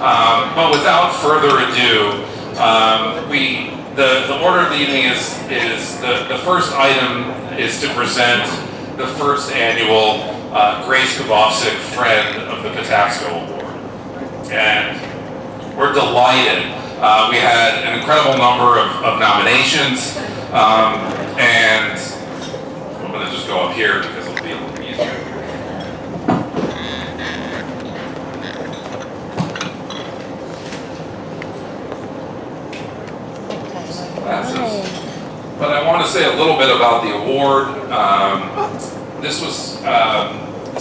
But without further ado, the order of the evening is the first item is to present the first annual Grace Kubofcik Friend of the Patapsco Award. And we're delighted. We had an incredible number of nominations, and I'm going to just go up here because it'll be a little easier. But I want to say a little bit about the award. This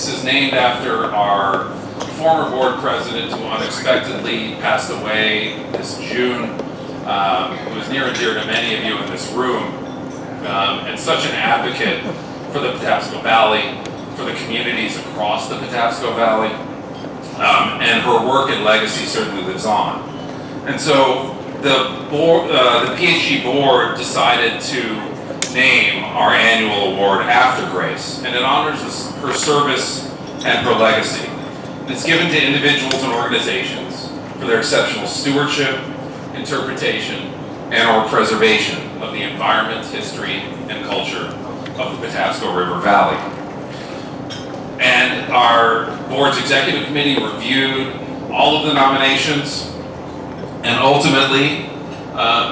is named after our former board president who unexpectedly passed away this June, who is near and dear to many of you in this room, and such an advocate for the Patapsco Valley, for the communities across the Patapsco Valley, and her work and legacy certainly lives on. And so the PHG board decided to name our annual award after Grace, and it honors her service and her legacy. It's given to individuals and organizations for their exceptional stewardship, interpretation, and/or preservation of the environment, history, and culture of the Patapsco River Valley. And our board's executive committee reviewed all of the nominations and ultimately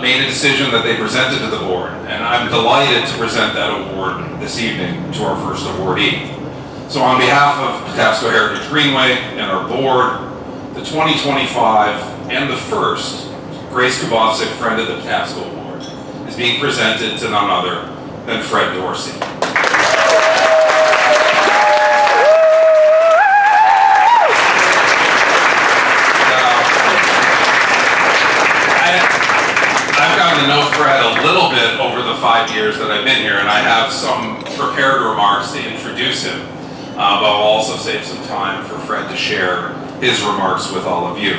made a decision that they presented to the board. And I'm delighted to present that award this evening to our first awardee. So on behalf of Patapsco Heritage Greenway and our board, the 2025 and the first Grace Kubofcik Friend of the Patapsco Award is being presented to none other than Fred Dorsey. I've gotten to know Fred a little bit over the 5 years that I've been here, and I have some prepared remarks to introduce him. But I'll also save some time for Fred to share his remarks with all of you.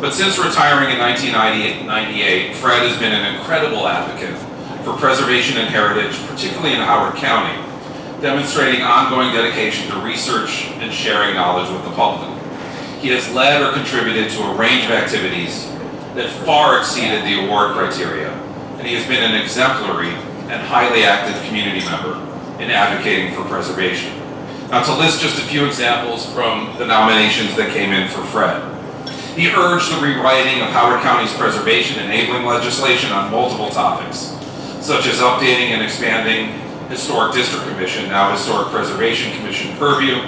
But since retiring in 1998, Fred has been an incredible advocate for preservation and heritage, particularly in Howard County, demonstrating ongoing dedication to research and sharing knowledge with the public. He has led or contributed to a range of activities that far exceeded the award criteria, and he has been an exemplary and highly active community member in advocating for preservation. Now, to list just a few examples from the nominations that came in for Fred. He urged the rewriting of Howard County's preservation enabling legislation on multiple topics, such as updating and expanding Historic District Commission, now Historic Preservation Commission purview,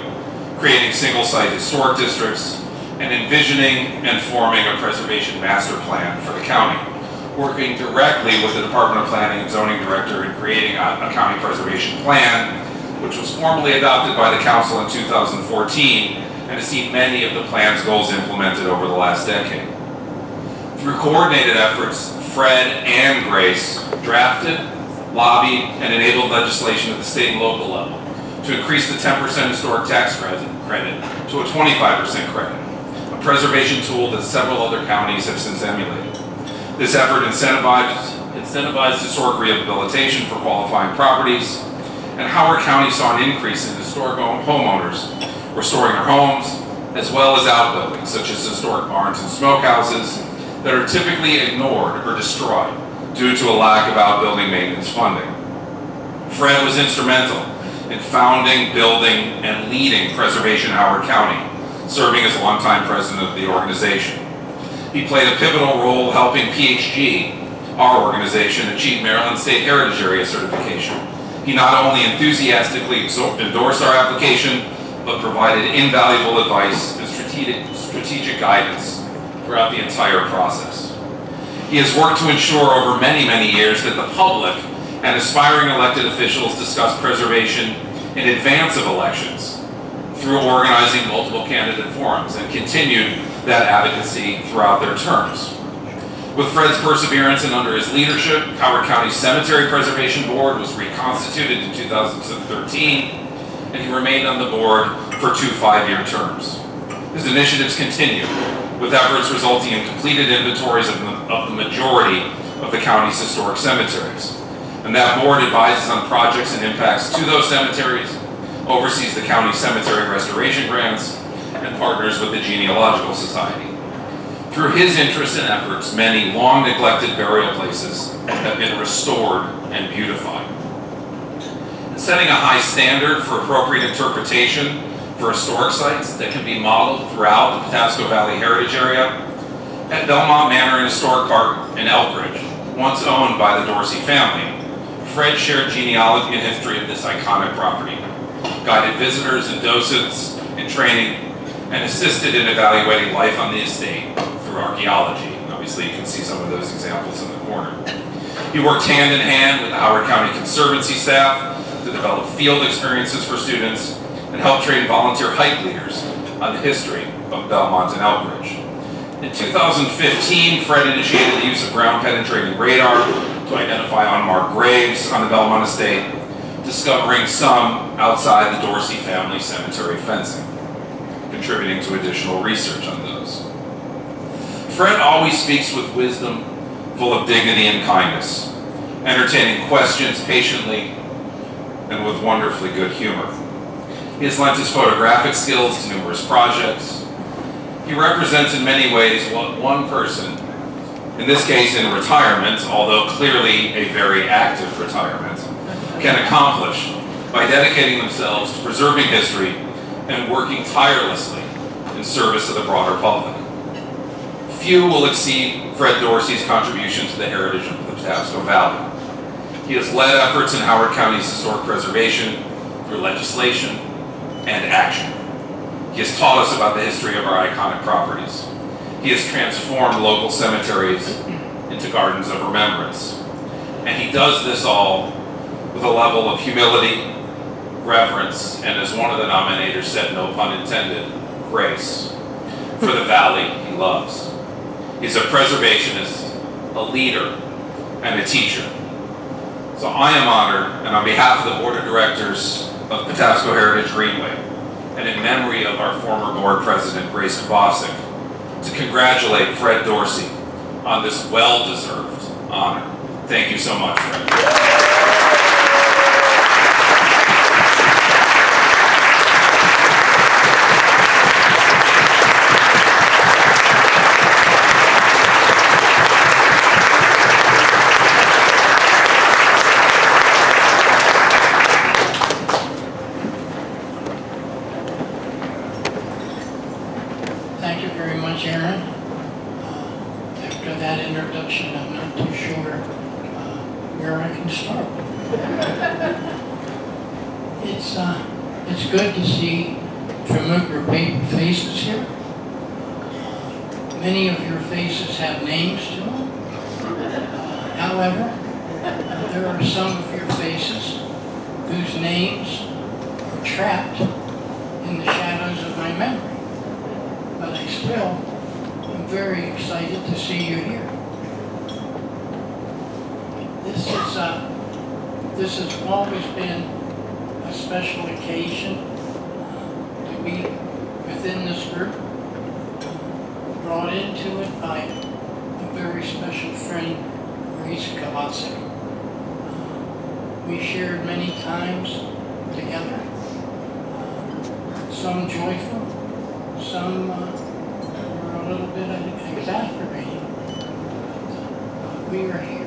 creating single-site historic districts, and envisioning and forming a preservation master plan for the county, working directly with the Department of Planning and Zoning Director in creating a county preservation plan, which was formally adopted by the council in 2014 and has seen many of the plan's goals implemented over the last decade. Through coordinated efforts, Fred and Grace drafted, lobbied, and enabled legislation at the state and local level to increase the 10% historic tax credit to a 25% credit, a preservation tool that several other counties have since emulated. This effort incentivized historic rehabilitation for qualifying properties, and Howard County saw an increase in historic homeowners restoring their homes, as well as outbuildings, such as historic barns and smokehouses that are typically ignored or destroyed due to a lack of outbuilding maintenance funding. Fred was instrumental in founding, building, and leading Preservation Howard County, serving as longtime president of the organization. He played a pivotal role helping PHG, our organization, achieve Maryland State Heritage Area certification. He not only enthusiastically endorsed our application, but provided invaluable advice and strategic guidance throughout the entire process. He has worked to ensure over many, many years that the public and aspiring elected officials discuss preservation in advance of elections through organizing multiple candidate forums, and continued that advocacy throughout their terms. With Fred's perseverance and under his leadership, Howard County Cemetery Preservation Board was reconstituted in 2013, and he remained on the board for 2 5-year terms. His initiatives continue, with efforts resulting in completed inventories of the majority of the county's historic cemeteries. And that board advises on projects and impacts to those cemeteries, oversees the county cemetery restoration grants, and partners with the Genealogical Society. Through his interest and efforts, many long-neglected burial places have been restored and beautified. And setting a high standard for appropriate interpretation for historic sites that can be modeled throughout the Patapsco Valley Heritage Area, at Belmont Manor and Historic Park in Elkridge, once owned by the Dorsey family, Fred shared genealogy and history of this iconic property, guided visitors and docents in training, and assisted in evaluating life on the estate through archaeology. And obviously you can see some of those examples in the corner. He worked hand in hand with the Howard County Conservancy staff to develop field experiences for students and help train volunteer hike leaders on the history of Belmont and Elkridge. In 2015, Fred initiated the use of ground-penetrating radar to identify unmarked graves on the Belmont estate, discovering some outside the Dorsey family cemetery fencing, contributing to additional research on those. Fred always speaks with wisdom, full of dignity and kindness, entertaining questions patiently and with wonderfully good humor. He has lent his photographic skills to numerous projects. He represents in many ways what one person, in this case in retirement, although clearly a very active retirement, can accomplish by dedicating themselves to preserving history and working tirelessly in service of the broader public. Few will exceed Fred Dorsey's contribution to the heritage of the Patapsco Valley. He has led efforts in Howard County's historic preservation through legislation and action. He has taught us about the history of our iconic properties. He has transformed local cemeteries into gardens of remembrance. And he does this all with a level of humility, reverence, and as one of the nominators said, no pun intended, grace for the valley he loves. He's a preservationist, a leader, and a teacher. So I am honored, and on behalf of the Board of Directors of Patapsco Heritage Greenway, and in memory of our former board president, Grace Kubofcik, to congratulate Fred Dorsey on this well-deserved honor. Thank you so much, Fred. Thank you very much, Aaron. After that introduction, I'm not too sure where I can start. It's good to see familiar faces here. Many of your faces have names to them. However, there are some of your faces whose names are trapped in the shadows of my memory. But I still am very excited to see you here. This has always been a special occasion to be within this group, brought into it by a very special friend, Grace Kubofcik. We shared many times together, some joyful, some were a little bit exasperating, but we are here.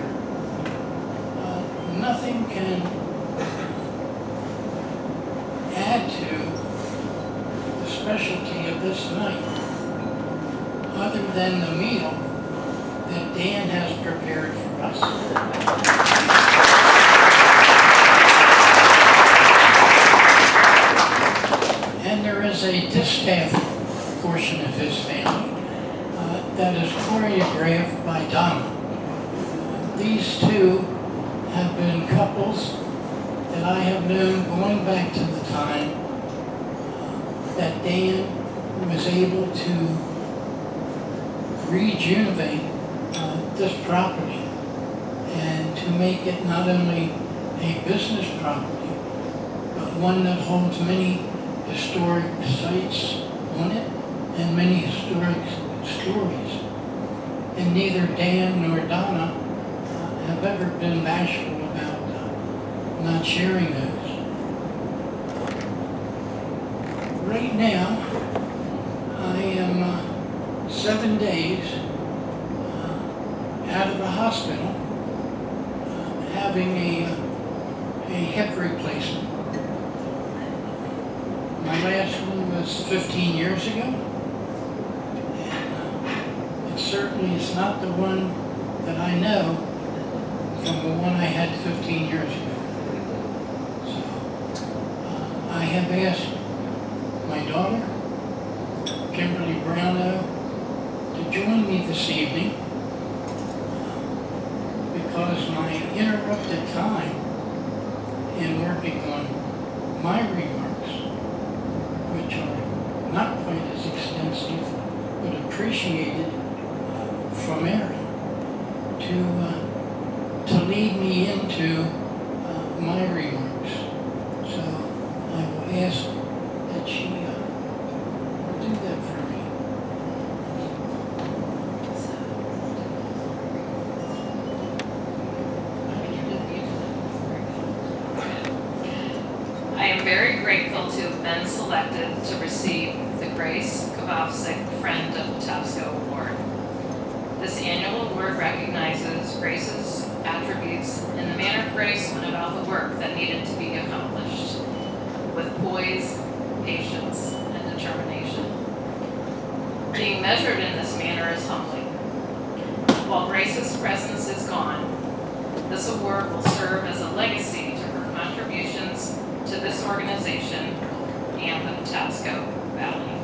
Nothing can add to the specialty of this night other than the meal that Dan has prepared for us. And there is a distaff portion of his family that is choreographed by Donna. These two have been couples that I have known going back to the time that Dan was able to rejuvenate this property and to make it not only a business property, but one that holds many historic sites on it and many historic stories. And neither Dan nor Donna have ever been bashful about not sharing those. Right now, I am 7 days out of the hospital having a hip replacement. My last one was 15 years ago, and it certainly is not the one that I know from the one I had 15 years ago. So I have asked my daughter, Kimberly Browno, to join me this evening because my interrupted time in working on my remarks, which are not quite as extensive, but appreciated from Aaron, to lead me into my remarks. So I will ask that she do that for me. I am very grateful to have been selected to receive the Grace Kubofcik Friend of Patapsco Award. This annual award recognizes Grace's attributes in the manner Grace went about the work that needed to be accomplished, with poise, patience, and determination. Being measured in this manner is humbling. While Grace's presence is gone, this award will serve as a legacy to her contributions to this organization and the Patapsco Valley.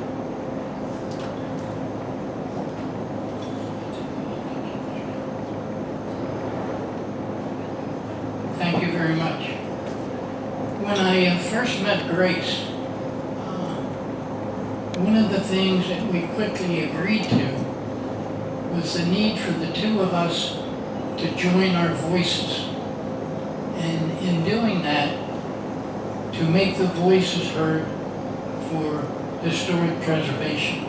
Thank you very much. When I first met Grace, one of the things that we quickly agreed to was the need for the two of us to join our voices. And in doing that, to make the voices heard for historic preservation.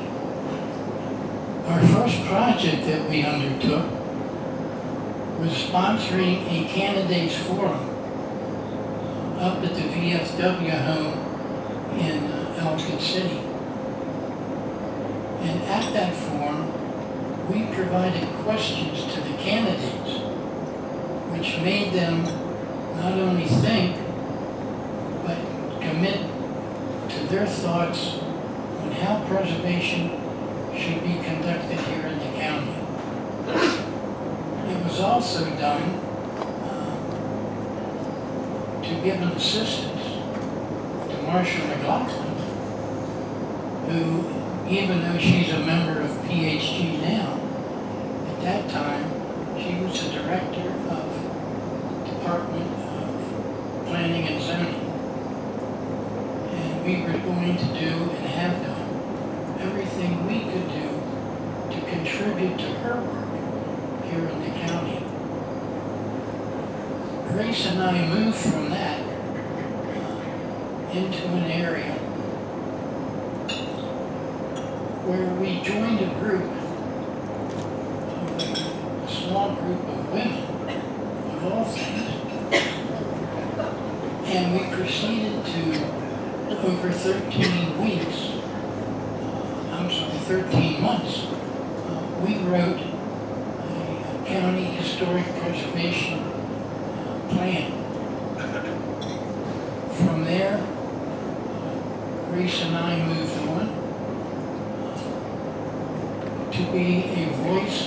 Our first project that we undertook was sponsoring a candidates forum up at the VFW home in Elkridge City. And at that forum, we provided questions to the candidates, which made them not only think, but commit to their thoughts on how preservation should be conducted here in the county. It was also done to give an assistance to Marcia McLaughlin, who, even though she's a member of PHG now, at that time, she was the director of Department of Planning and Zoning. And we were going to do and have done everything we could do to contribute to her work here in the county. Grace and I moved from that into an area where we joined a group, a small group of women, of all things, and we proceeded to, over 13 weeks, 13 months, we wrote a county historic preservation plan. From there, Grace and I moved on to be a voice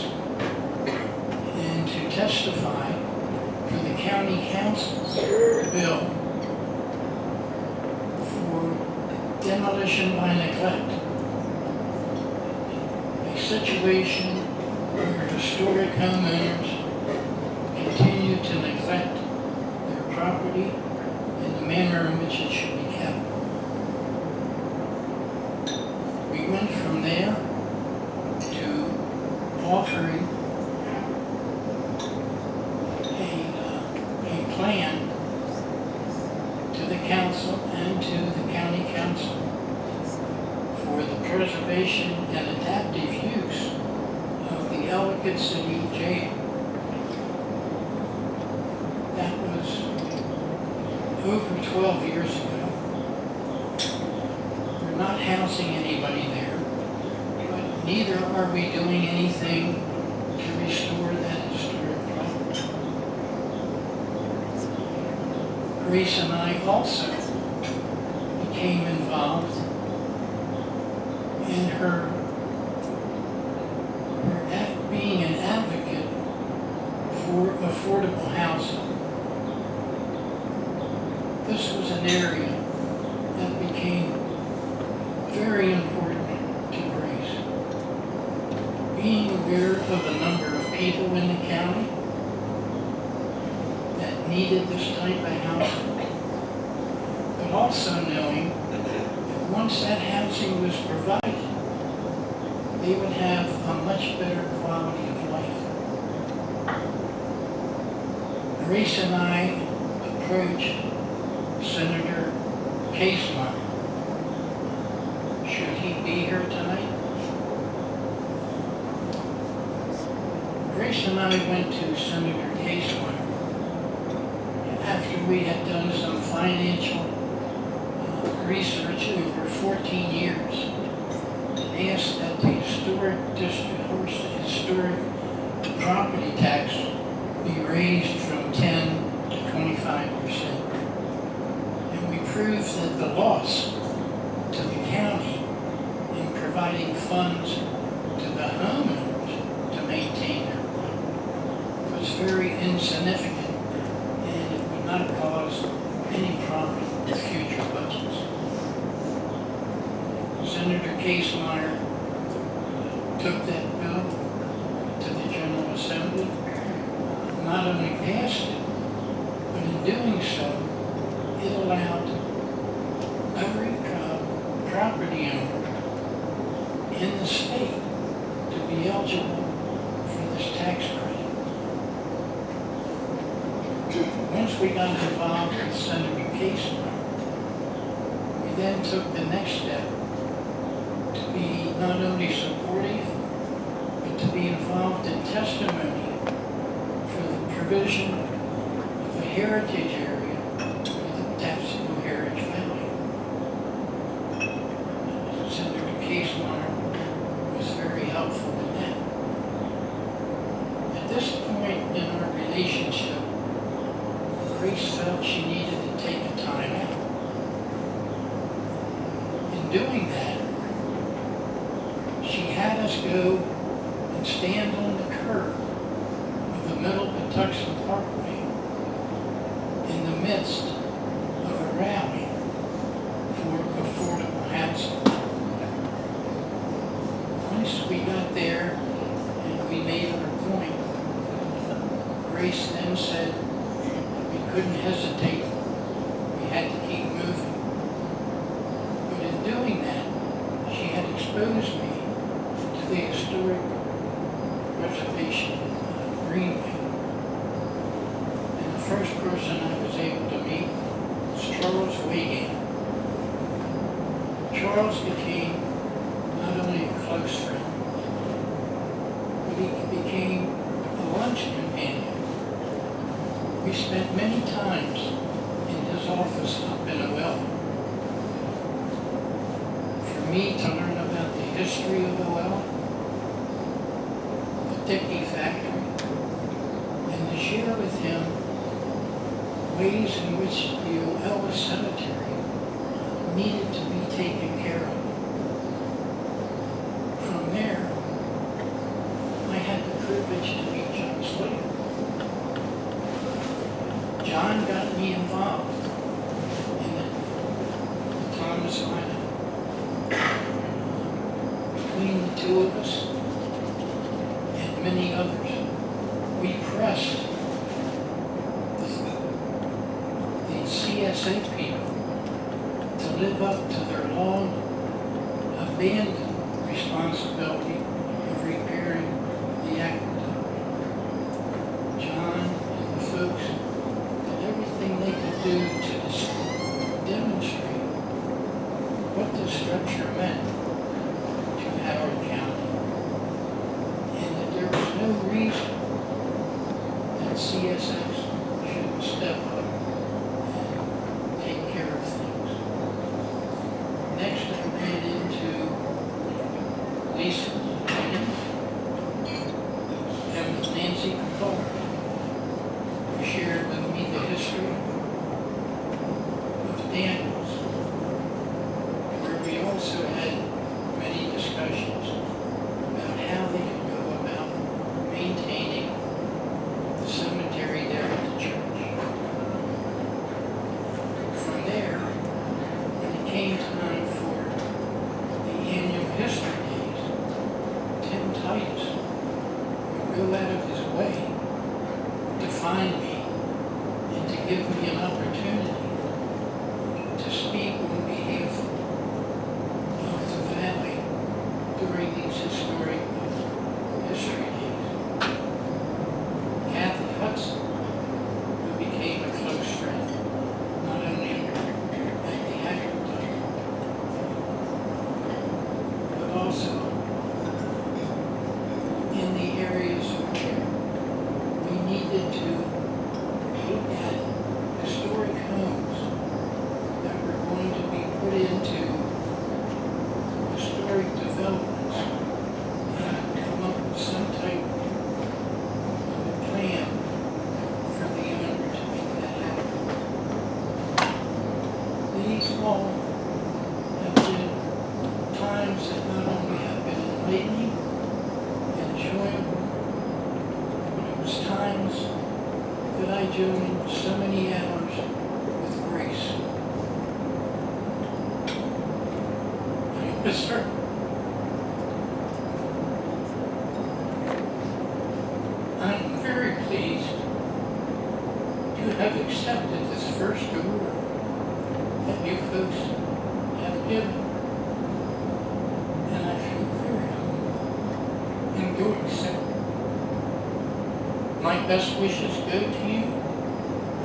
and to testify for the county council's bill for demolition by neglect. A situation where historic homeowners continue to neglect their property in the manner in which it should be kept. We went from there to offering a plan to the council and to the county council for the preservation and adaptive use of the Elkridge City Jail. That was over 12 years ago. We're not housing anybody there, but neither are we doing anything to restore that historic property. Grace and I also became involved in her being an advocate for affordable housing. This was an area that became very important to Grace. Being aware of the number of people in the county that needed this type of housing, but also knowing that once that housing was provided, they would have a much better quality of life. Grace and I approached Senator Casemeyer. Should he be here tonight? Grace and I went to Senator Casemeyer after we had done some financial research over 14 years and asked that the historic property tax be raised from 10 to 25%. And we proved that the loss to the county in providing funds to the homeowners to maintain their property was very insignificant, and it would not cause any problem with future budgets. Senator Casemeyer took that bill to the General Assembly, not only passed it, but in doing so, it allowed every property owner in the state to be eligible for this tax credit. Once we got involved with Senator Casemeyer, we then took the next step to be not only supportive, but to be involved in testimony for the provision of the heritage area for the Patapsco Heritage Valley. Senator Casemeyer was very helpful in that. At this point in our relationship, Grace felt she needed to take a time out. In doing that, she had us go and stand on the curb of the Middle Patapsco Parkway in the midst of a rally for affordable housing. Once we got there and we made our point, Grace then said that we couldn't hesitate, we had to keep moving. But in doing that, she had exposed me to the historic reservation Greenway. And the first person I was able to meet was Charles Wiegand. Charles became not only a close friend, but he became a lunch companion. We spent many times in his office up in OL. For me to learn about the history of OL, the Dickey factory, and to share with him ways in which the OL cemetery needed to be taken care of. From there, I had the privilege to meet John Slater. John got me involved in the Thomas lineup. Between the two of us and many others, we pressed the CSA people to live up to their long abandoned responsibility of repairing the aqueduct. John and the folks did everything they could do to demonstrate what the structure meant to Howard County, and that there was no reason that CSX shouldn't step up and take care of things. Next, I ran into Lisa Cole, who shared with me the history of Daniels, where we also had many discussions about how they could go about maintaining the cemetery there at the church. From there, when it came time for the annual history days, Tim Titus would go out of his way to find me and to give me an opportunity to speak on behalf of the valley during these historic history days. Kathy Hudson, who became a close friend, not only at the agriculture, but also in the areas where we needed to look at historic homes that were going to be put into historic developments and come up with some type of a plan for the owner to make that happen. These all have been times that not only have been enlightening, enjoyable, but it was times that I joined so many hours with Grace. I miss her. I'm very pleased to have accepted this first award that you folks have given. And I feel very humble in doing so. My best wishes go to you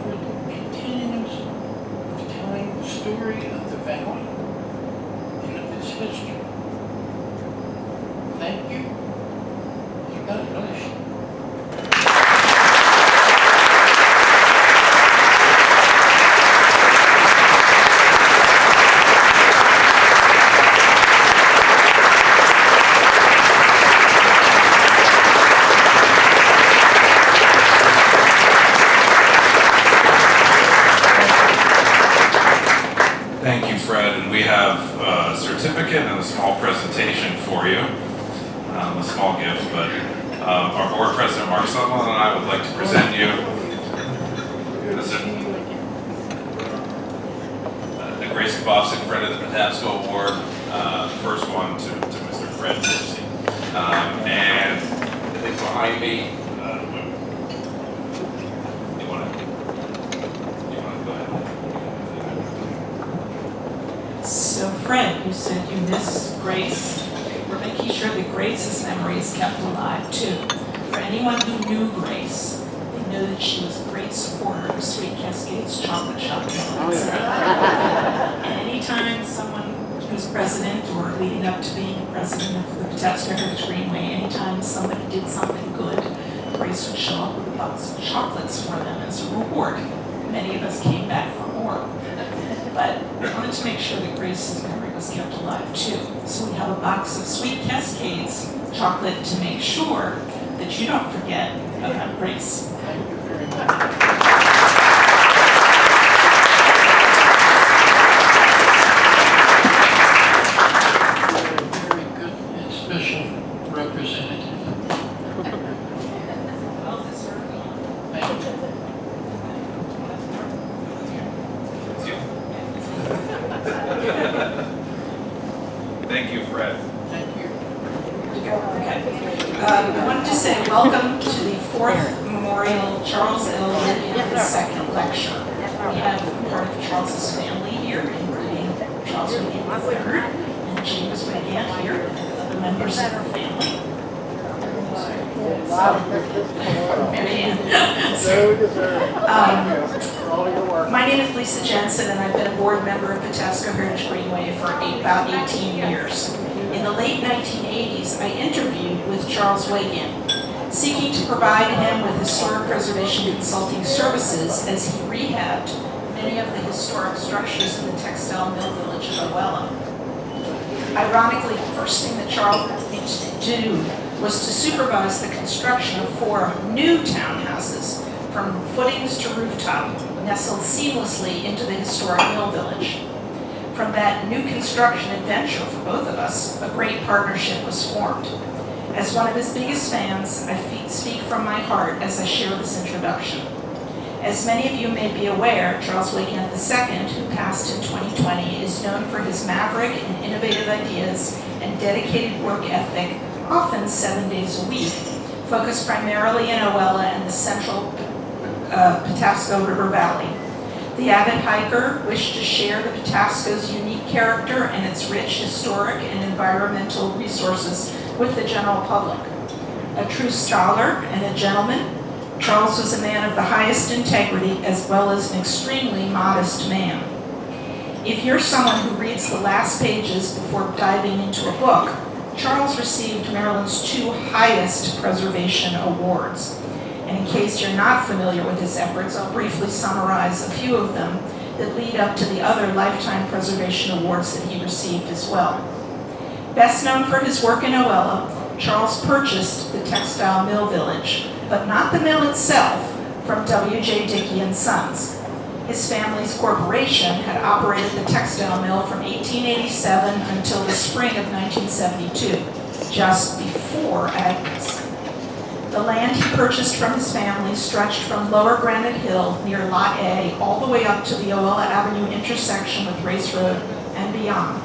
for the continuance of telling the story of the valley and of its history. Thank you, and God bless you. Thank you, Fred, and we have a certificate and a small presentation for you, a small gift, but our board president, Mark Sutherland, and I would like to present you the Grace Kubofcik Friend of the Patapsco Award, the first one to Mr. Fred Dorsey. And I think behind me, you want to go ahead? So Fred, you said you miss Grace. We're making sure that Grace's memory is kept alive too. For anyone who knew Grace, they know that she was a great supporter of Sweet Cascades Chocolate Shop. And anytime someone who's president or leading up to being president of the Patapsco Heritage Greenway, anytime somebody did something good, Grace would show up with a box of chocolates for them as a reward. Many of us came back for more. But I wanted to make sure that Grace's memory was kept alive too. So we have a box of Sweet Cascades chocolate to make sure that you don't forget about Grace. Thank you very much. You're a very good and special representative. Well deserved. Thank you. Thank you, Fred. Thank you. Okay. I wanted to say welcome to the fourth Memorial Charles L. Whitney II lecture. We have part of Charles's family here, including Charles Whitney III and James Whitney here, and other members of her family. Marianne. My name is Lisa Jensen, and I've been a board member of Patapsco Heritage Greenway for about 18 years. In the late 1980s, I interviewed with Charles Wagan, seeking to provide him with historic preservation consulting services as he rehabbed many of the historic structures in the textile mill village of Owella. Ironically, the first thing that Charles wanted me to do was to supervise the construction of 4 new townhouses from footings to rooftop, nestled seamlessly into the historic mill village. From that new construction adventure for both of us, a great partnership was formed. As one of his biggest fans, I speak from my heart as I share this introduction. As many of you may be aware, Charles Wakehamp II, who passed in 2020, is known for his maverick and innovative ideas and dedicated work ethic, often 7 days a week, focused primarily in Owella and the central Patapsco River Valley. The avid hiker wished to share the Patapsco's unique character and its rich historic and environmental resources with the general public. A true scholar and a gentleman, Charles was a man of the highest integrity as well as an extremely modest man. If you're someone who reads the last pages before diving into a book, Charles received Maryland's 2 highest preservation awards. And in case you're not familiar with his efforts, I'll briefly summarize a few of them that lead up to the other lifetime preservation awards that he received as well. Best known for his work in Owella, Charles purchased the textile mill village, but not the mill itself, from W.J. Dickey and Sons. His family's corporation had operated the textile mill from 1887 until the spring of 1972, just before Agnes. The land he purchased from his family stretched from Lower Granite Hill near Lot A all the way up to the Owella Avenue intersection with Race Road and beyond.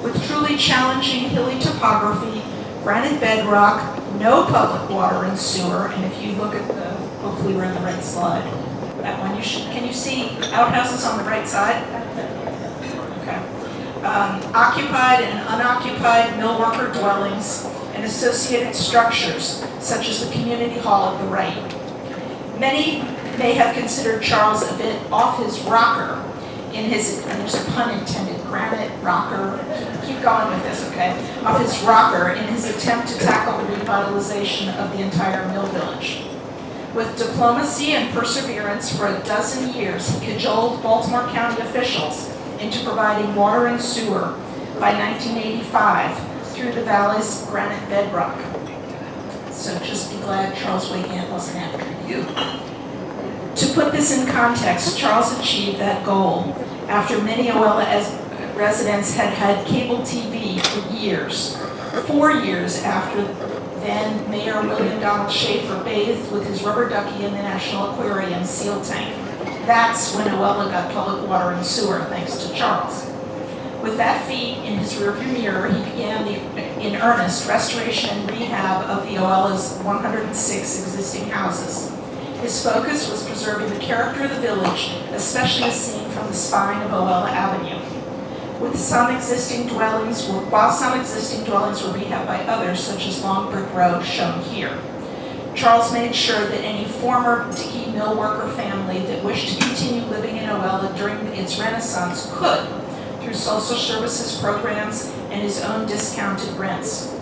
With truly challenging hilly topography, granite bedrock, no public water and sewer, and if you look at the, hopefully we're in the right slide, that one can you see outhouses on the right side? Okay. Occupied and unoccupied mill worker dwellings and associated structures, such as the community hall at the right. Many may have considered Charles a bit off his rocker in his, and there's a pun intended, granite rocker, keep going with this, okay, off his rocker in his attempt to tackle the revitalization of the entire mill village. With diplomacy and perseverance for 12 years, he cajoled Baltimore County officials into providing water and sewer by 1985 through the valley's granite bedrock. So just be glad Charles Wakehamp wasn't after you. To put this in context, Charles achieved that goal after many Owella residents had had cable TV for years. 4 years after then Mayor William Donald Schaefer bathed with his rubber ducky in the National Aquarium seal tank. That's when Owella got public water and sewer, thanks to Charles. With that feat in his rearview mirror, he began in earnest restoration and rehab of the Owella's 106 existing houses. His focus was preserving the character of the village, especially as seen from the spine of Owella Avenue. While some existing dwellings were rehabbed by others, such as Long Brick Road, shown here. Charles made sure that any former Dickey mill worker family that wished to continue living in Owella during its Renaissance could, through social services programs and his own discounted rents.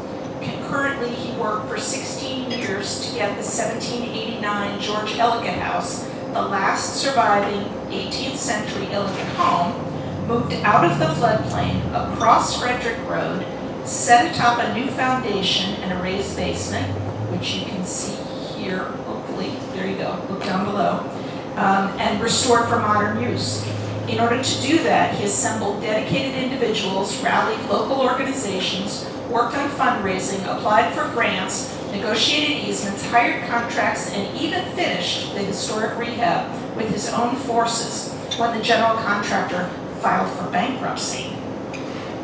Concurrently, he worked for 16 years to get the 1789 George Ellicott House, the last surviving 18th century Ellicott home, moved out of the floodplain across Frederick Road, set atop a new foundation and a raised basement, which you can see here, hopefully, there you go, look down below, and restored for modern use. In order to do that, he assembled dedicated individuals, rallied local organizations, worked on fundraising, applied for grants, negotiated easements, hired contracts, and even finished the historic rehab with his own forces when the general contractor filed for bankruptcy.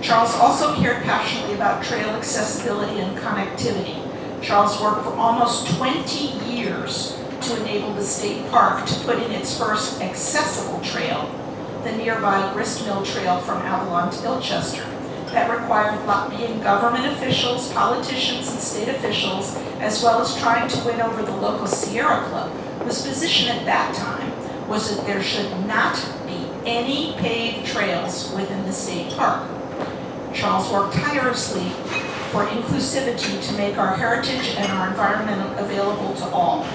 Charles also cared passionately about trail accessibility and connectivity. Charles worked for almost 20 years to enable the state park to put in its first accessible trail, the nearby Grist Mill Trail from Avalon to Ilchester. That required lobbying government officials, politicians, and state officials, as well as trying to win over the local Sierra Club, whose position at that time was that there should not be any paved trails within the state park. Charles worked tirelessly for inclusivity to make our heritage and our environment available to all.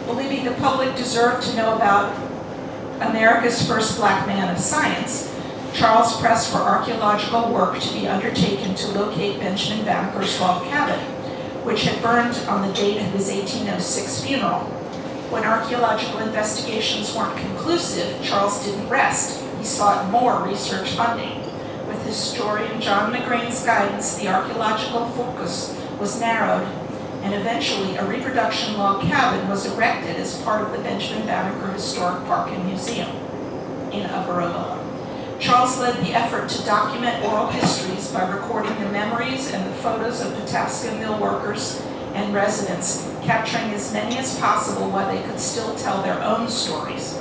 Believing the public deserved to know about America's first black man of science, Charles pressed for archaeological work to be undertaken to locate Benjamin Banneker's log cabin, which had burned on the date of his 1806 funeral. When archaeological investigations weren't conclusive, Charles didn't rest. He sought more research funding. With historian John McGrain's guidance, the archaeological focus was narrowed, and eventually a reproduction log cabin was erected as part of the Benjamin Banneker Historic Park and Museum in Upper Otola. Charles led the effort to document oral histories by recording the memories and the photos of Patapsco mill workers and residents, capturing as many as possible while they could still tell their own stories.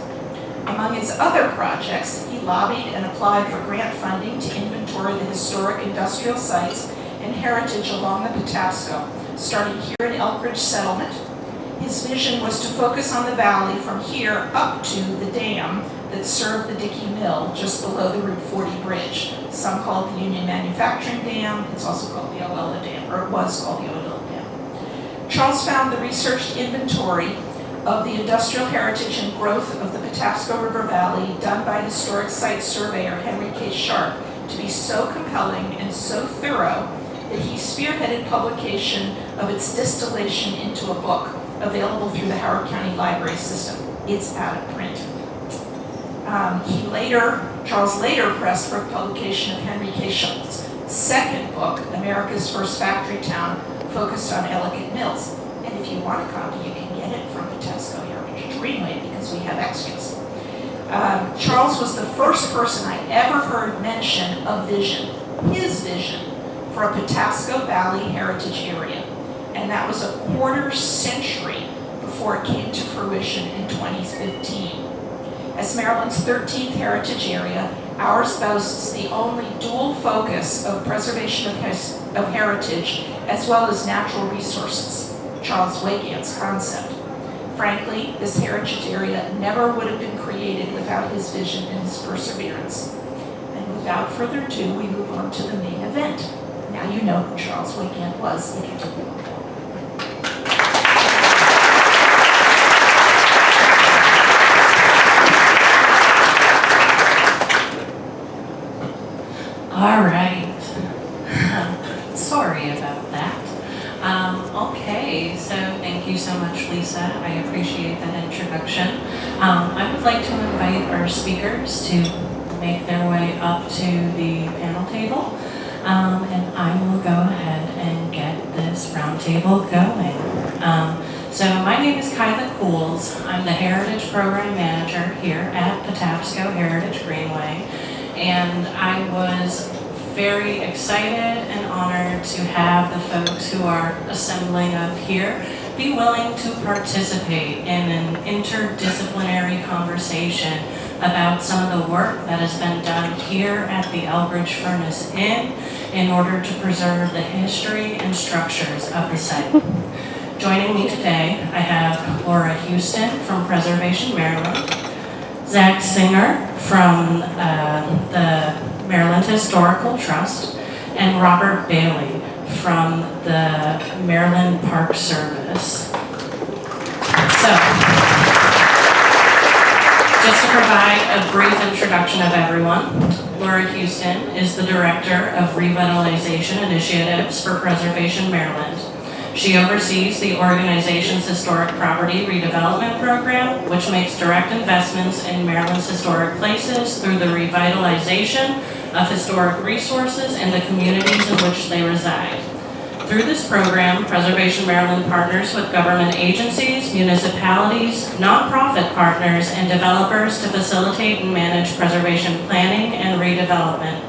Among his other projects, he lobbied and applied for grant funding to inventory the historic industrial sites and heritage along the Patapsco, starting here in Elkridge Settlement. His vision was to focus on the valley from here up to the dam that served the Dickey Mill just below the Route 40 bridge. Some call it the Union Manufacturing Dam. It's also called the Oella Dam, or it was called the Oella Dam. Charles found the researched inventory of the industrial heritage and growth of the Patapsco River Valley done by historic site surveyor Henry K. Sharp to be so compelling and so thorough that he spearheaded publication of its distillation into a book available through the Howard County Library System. It's out of print. Charles later pressed for publication of Henry K. Sharp's second book, America's First Factory Town, focused on Ellicott Mills. And if you want a copy, you can get it from Patapsco Heritage Greenway because we have extras. Charles was the first person I ever heard mention a vision, his vision, for a Patapsco Valley Heritage Area. And that was a quarter century before it came to fruition in 2015. As Maryland's 13th heritage area, ours boasts the only dual focus of preservation of heritage as well as natural resources, Charles Weygand's concept. Frankly, this heritage area never would have been created without his vision and his perseverance. And without further ado, we move on to the main event. Now you know who Charles Weygand was if you didn't know. All right. Sorry about that. Okay, so thank you so much, Lisa. I appreciate that introduction. I would like to invite our speakers to make their way up to the panel table, and I will go ahead and get this roundtable going. So my name is Kyla Cools. I'm the Heritage Program Manager here at Patapsco Heritage Greenway. And I was very excited and honored to have the folks who are assembling up here be willing to participate in an interdisciplinary conversation about some of the work that has been done here at the Elkridge Furnace Inn in order to preserve the history and structures of the site. Joining me today, I have Laura Houston from Preservation Maryland, Zach Singer from the Maryland Historical Trust, and Robert Bailey from the Maryland Park Service. So, just to provide a brief introduction of everyone, Laura Houston is the Director of Revitalization Initiatives for Preservation Maryland. She oversees the organization's historic property redevelopment program, which makes direct investments in Maryland's historic places through the revitalization of historic resources in the communities in which they reside. Through this program, Preservation Maryland partners with government agencies, municipalities, nonprofit partners, and developers to facilitate and manage preservation planning and redevelopment.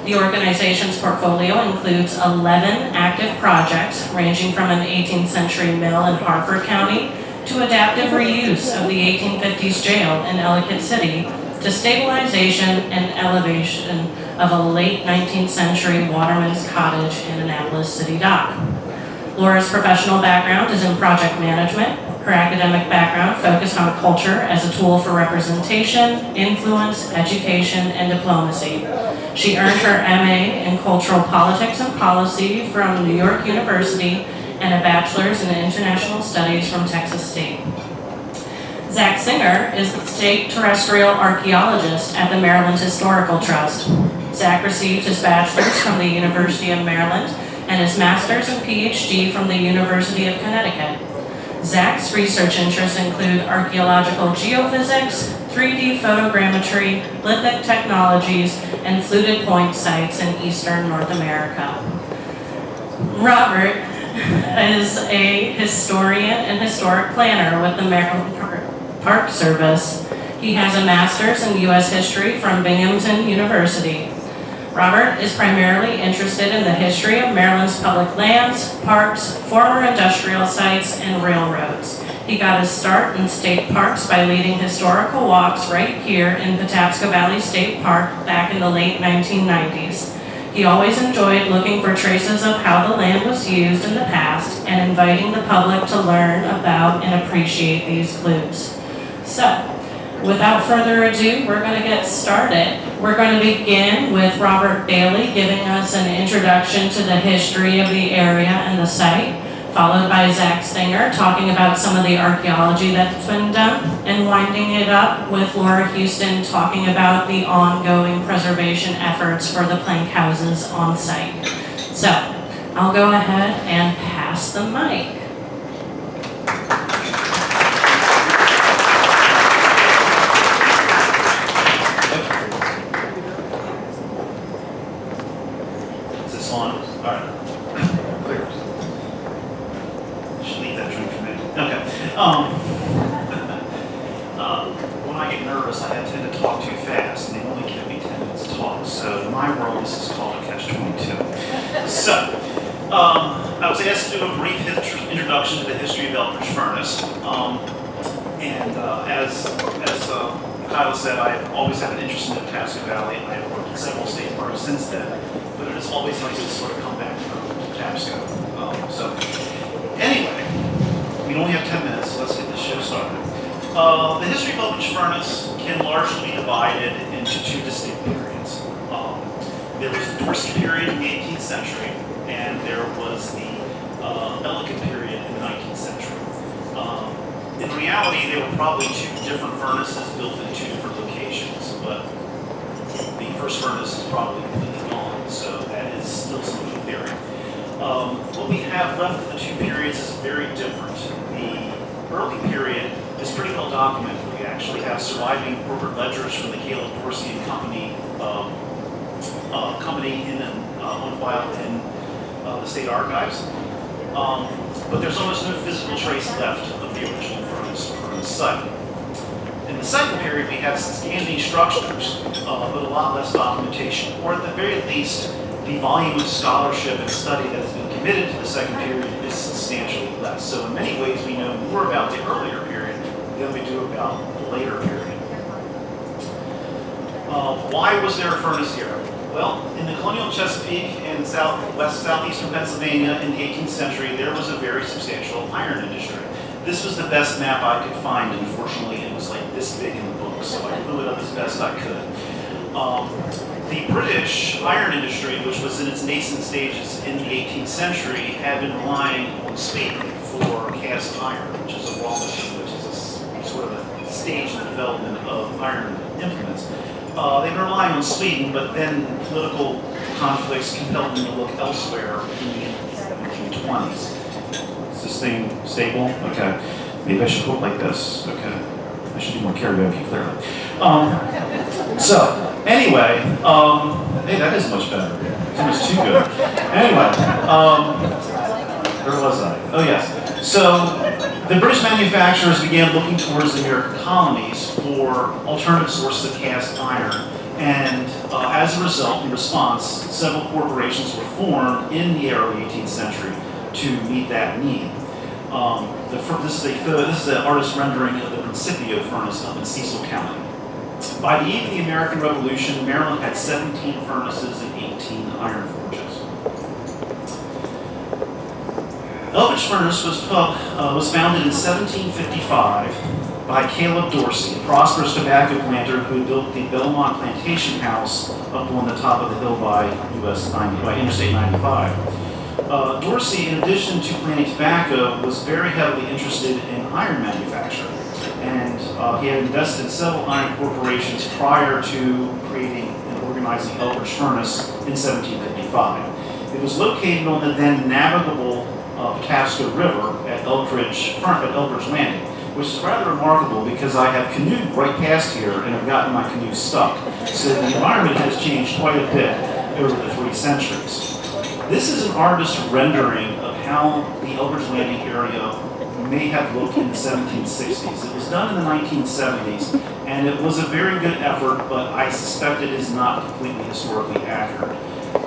The organization's portfolio includes 11 active projects ranging from an 18th century mill in Harford County to adaptive reuse of the 1850s jail in Ellicott City to stabilization and elevation of a late 19th century waterman's cottage in Annapolis City Dock. Laura's professional background is in project management. Her academic background focused on culture as a tool for representation, influence, education, and diplomacy. She earned her MA in Cultural Politics and Policy from New York University and a bachelor's in International Studies from Texas State. Zach Singer is the State Terrestrial Archaeologist at the Maryland Historical Trust. Zach received his bachelor's from the University of Maryland and his master's and PhD from the University of Connecticut. Zach's research interests include archaeological geophysics, 3D photogrammetry, lithic technologies, and fluted point sites in eastern North America. Robert is a historian and historic planner with the Maryland Park Service. He has a master's in U.S. history from Binghamton University. Robert is primarily interested in the history of Maryland's public lands, parks, former industrial sites, and railroads. He got his start in state parks by leading historical walks right here in Patapsco Valley State Park back in the late 1990s. He always enjoyed looking for traces of how the land was used in the past and inviting the public to learn about and appreciate these clues. So, without further ado, we're going to get started. We're going to begin with Robert Bailey giving us an introduction to the history of the area and the site, followed by Zach Stinger talking about some of the archaeology that's been done, and winding it up with Laura Houston talking about the ongoing preservation efforts for the plank houses on site. So, I'll go ahead and pass the mic. On. All right. Clear. Should leave that drink for me. Okay. When I get nervous, I tend to talk too fast, and they only give me 10 minutes to talk. So in my world, this is called a catch-22. So, I was asked to do a brief introduction to the history of Elkridge Furnace. As Kyla said, I've always had an interest in the Patapsco Valley. I have worked in several state parks since then. But it's always nice to sort of come back to Patapsco. So anyway, we only have 10 minutes, so let's get this show started. The history of Elkridge Furnace can largely be divided into two distinct periods. There was the Dorsey period in the 18th century, and there was the Elkridge period in the 19th century. In reality, there were probably two different furnaces built in two different locations, but the first furnace is probably completely gone, so that is still something to theory. What we have left of the two periods is very different. The early period is pretty well documented. We actually have surviving corporate ledgers from the Caleb Dorsey and Company on file in the state archives. But there's almost no physical trace left of the original furnace site. In the second period, we have standing structures, but a lot less documentation, or at the very least, the volume of scholarship and study that has been committed to the second period is substantially less. So in many ways, we know more about the earlier period than we do about the later period. Why was there a furnace here? Well, in the colonial Chesapeake and southeastern Pennsylvania in the 18th century, there was a very substantial iron industry. This was the best map I could find, and unfortunately it was like this big in the book, so I blew it up as best I could. The British iron industry, which was in its nascent stages in the 18th century, had been relying on Sweden for cast iron, which is a raw machine, which is a sort of a stage in the development of iron implements. They've been relying on Sweden, but then political conflicts compelled them to look elsewhere in the 1920s. Is this thing stable? Okay. Maybe I should go like this. Okay. I should do more karaoke, clearly. So, anyway, hey, that is much better. It's almost too good. Anyway, where was I? Oh, yes. So, the British manufacturers began looking towards the American colonies for alternative sources of cast iron, and as a result, in response, several corporations were formed in the early 18th century to meet that need. This is an artist's rendering of the Principio furnace up in Cecil County. By the eve of the American Revolution, Maryland had 17 furnaces and 18 iron forges. Elkridge Furnace was founded in 1755 by Caleb Dorsey, a prosperous tobacco planter who built the Belmont Plantation House up on the top of the hill by Interstate 95. Dorsey, in addition to planting tobacco, was very heavily interested in iron manufacture, and he had invested in several iron corporations prior to creating and organizing Elkridge Furnace in 1755. It was located on the then navigable Patapsco River at Elkridge Landing, which is rather remarkable because I have canoed right past here and have gotten my canoe stuck. So the environment has changed quite a bit over the 3 centuries. This is an artist's rendering of how the Elkridge Landing area may have looked in the 1760s. It was done in the 1970s, and it was a very good effort, but I suspect it is not completely historically accurate.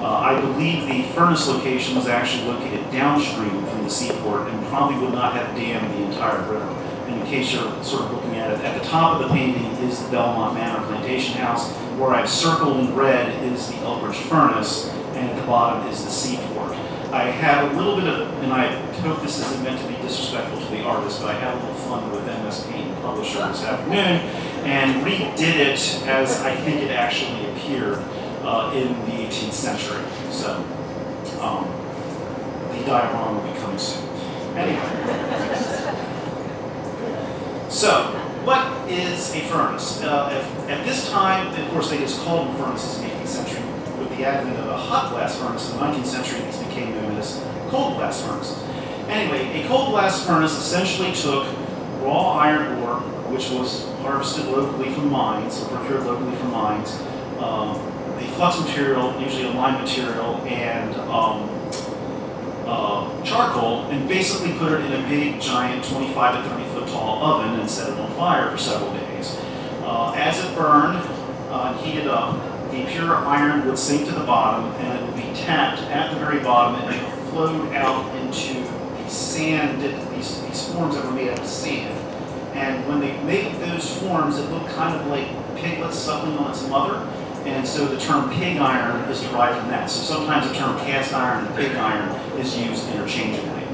I believe the furnace location was actually located downstream from the seaport and probably would not have dammed the entire river. And in case you're sort of looking at it, at the top of the painting is the Belmont Manor Plantation House. Where I've circled in red is the Elkridge Furnace, and at the bottom is the seaport. I had a little bit of, and I hope this isn't meant to be disrespectful to the artist, but I had a little fun with MS Paint Publisher this afternoon and redid it as I think it actually appeared in the 18th century. So the diorama will be coming soon. Anyway. So, what is a furnace? At this time, of course, they just called them furnaces in the 18th century. With the advent of a hot blast furnace in the 19th century, these became known as cold blast furnaces. Anyway, a cold blast furnace essentially took raw iron ore, which was harvested locally from mines, or procured locally from mines, a flux material, usually a lime material, and charcoal, and basically put it in a big, giant 25 to 30 foot tall oven and set it on fire for several days. As it burned and heated up, the pure iron would sink to the bottom and it would be tapped at the very bottom and it would float out into the sand, these forms that were made out of sand. And when they made those forms, it looked kind of like piglets suckling on its mother. And so the term pig iron is derived from that. So sometimes the term cast iron and pig iron is used interchangeably.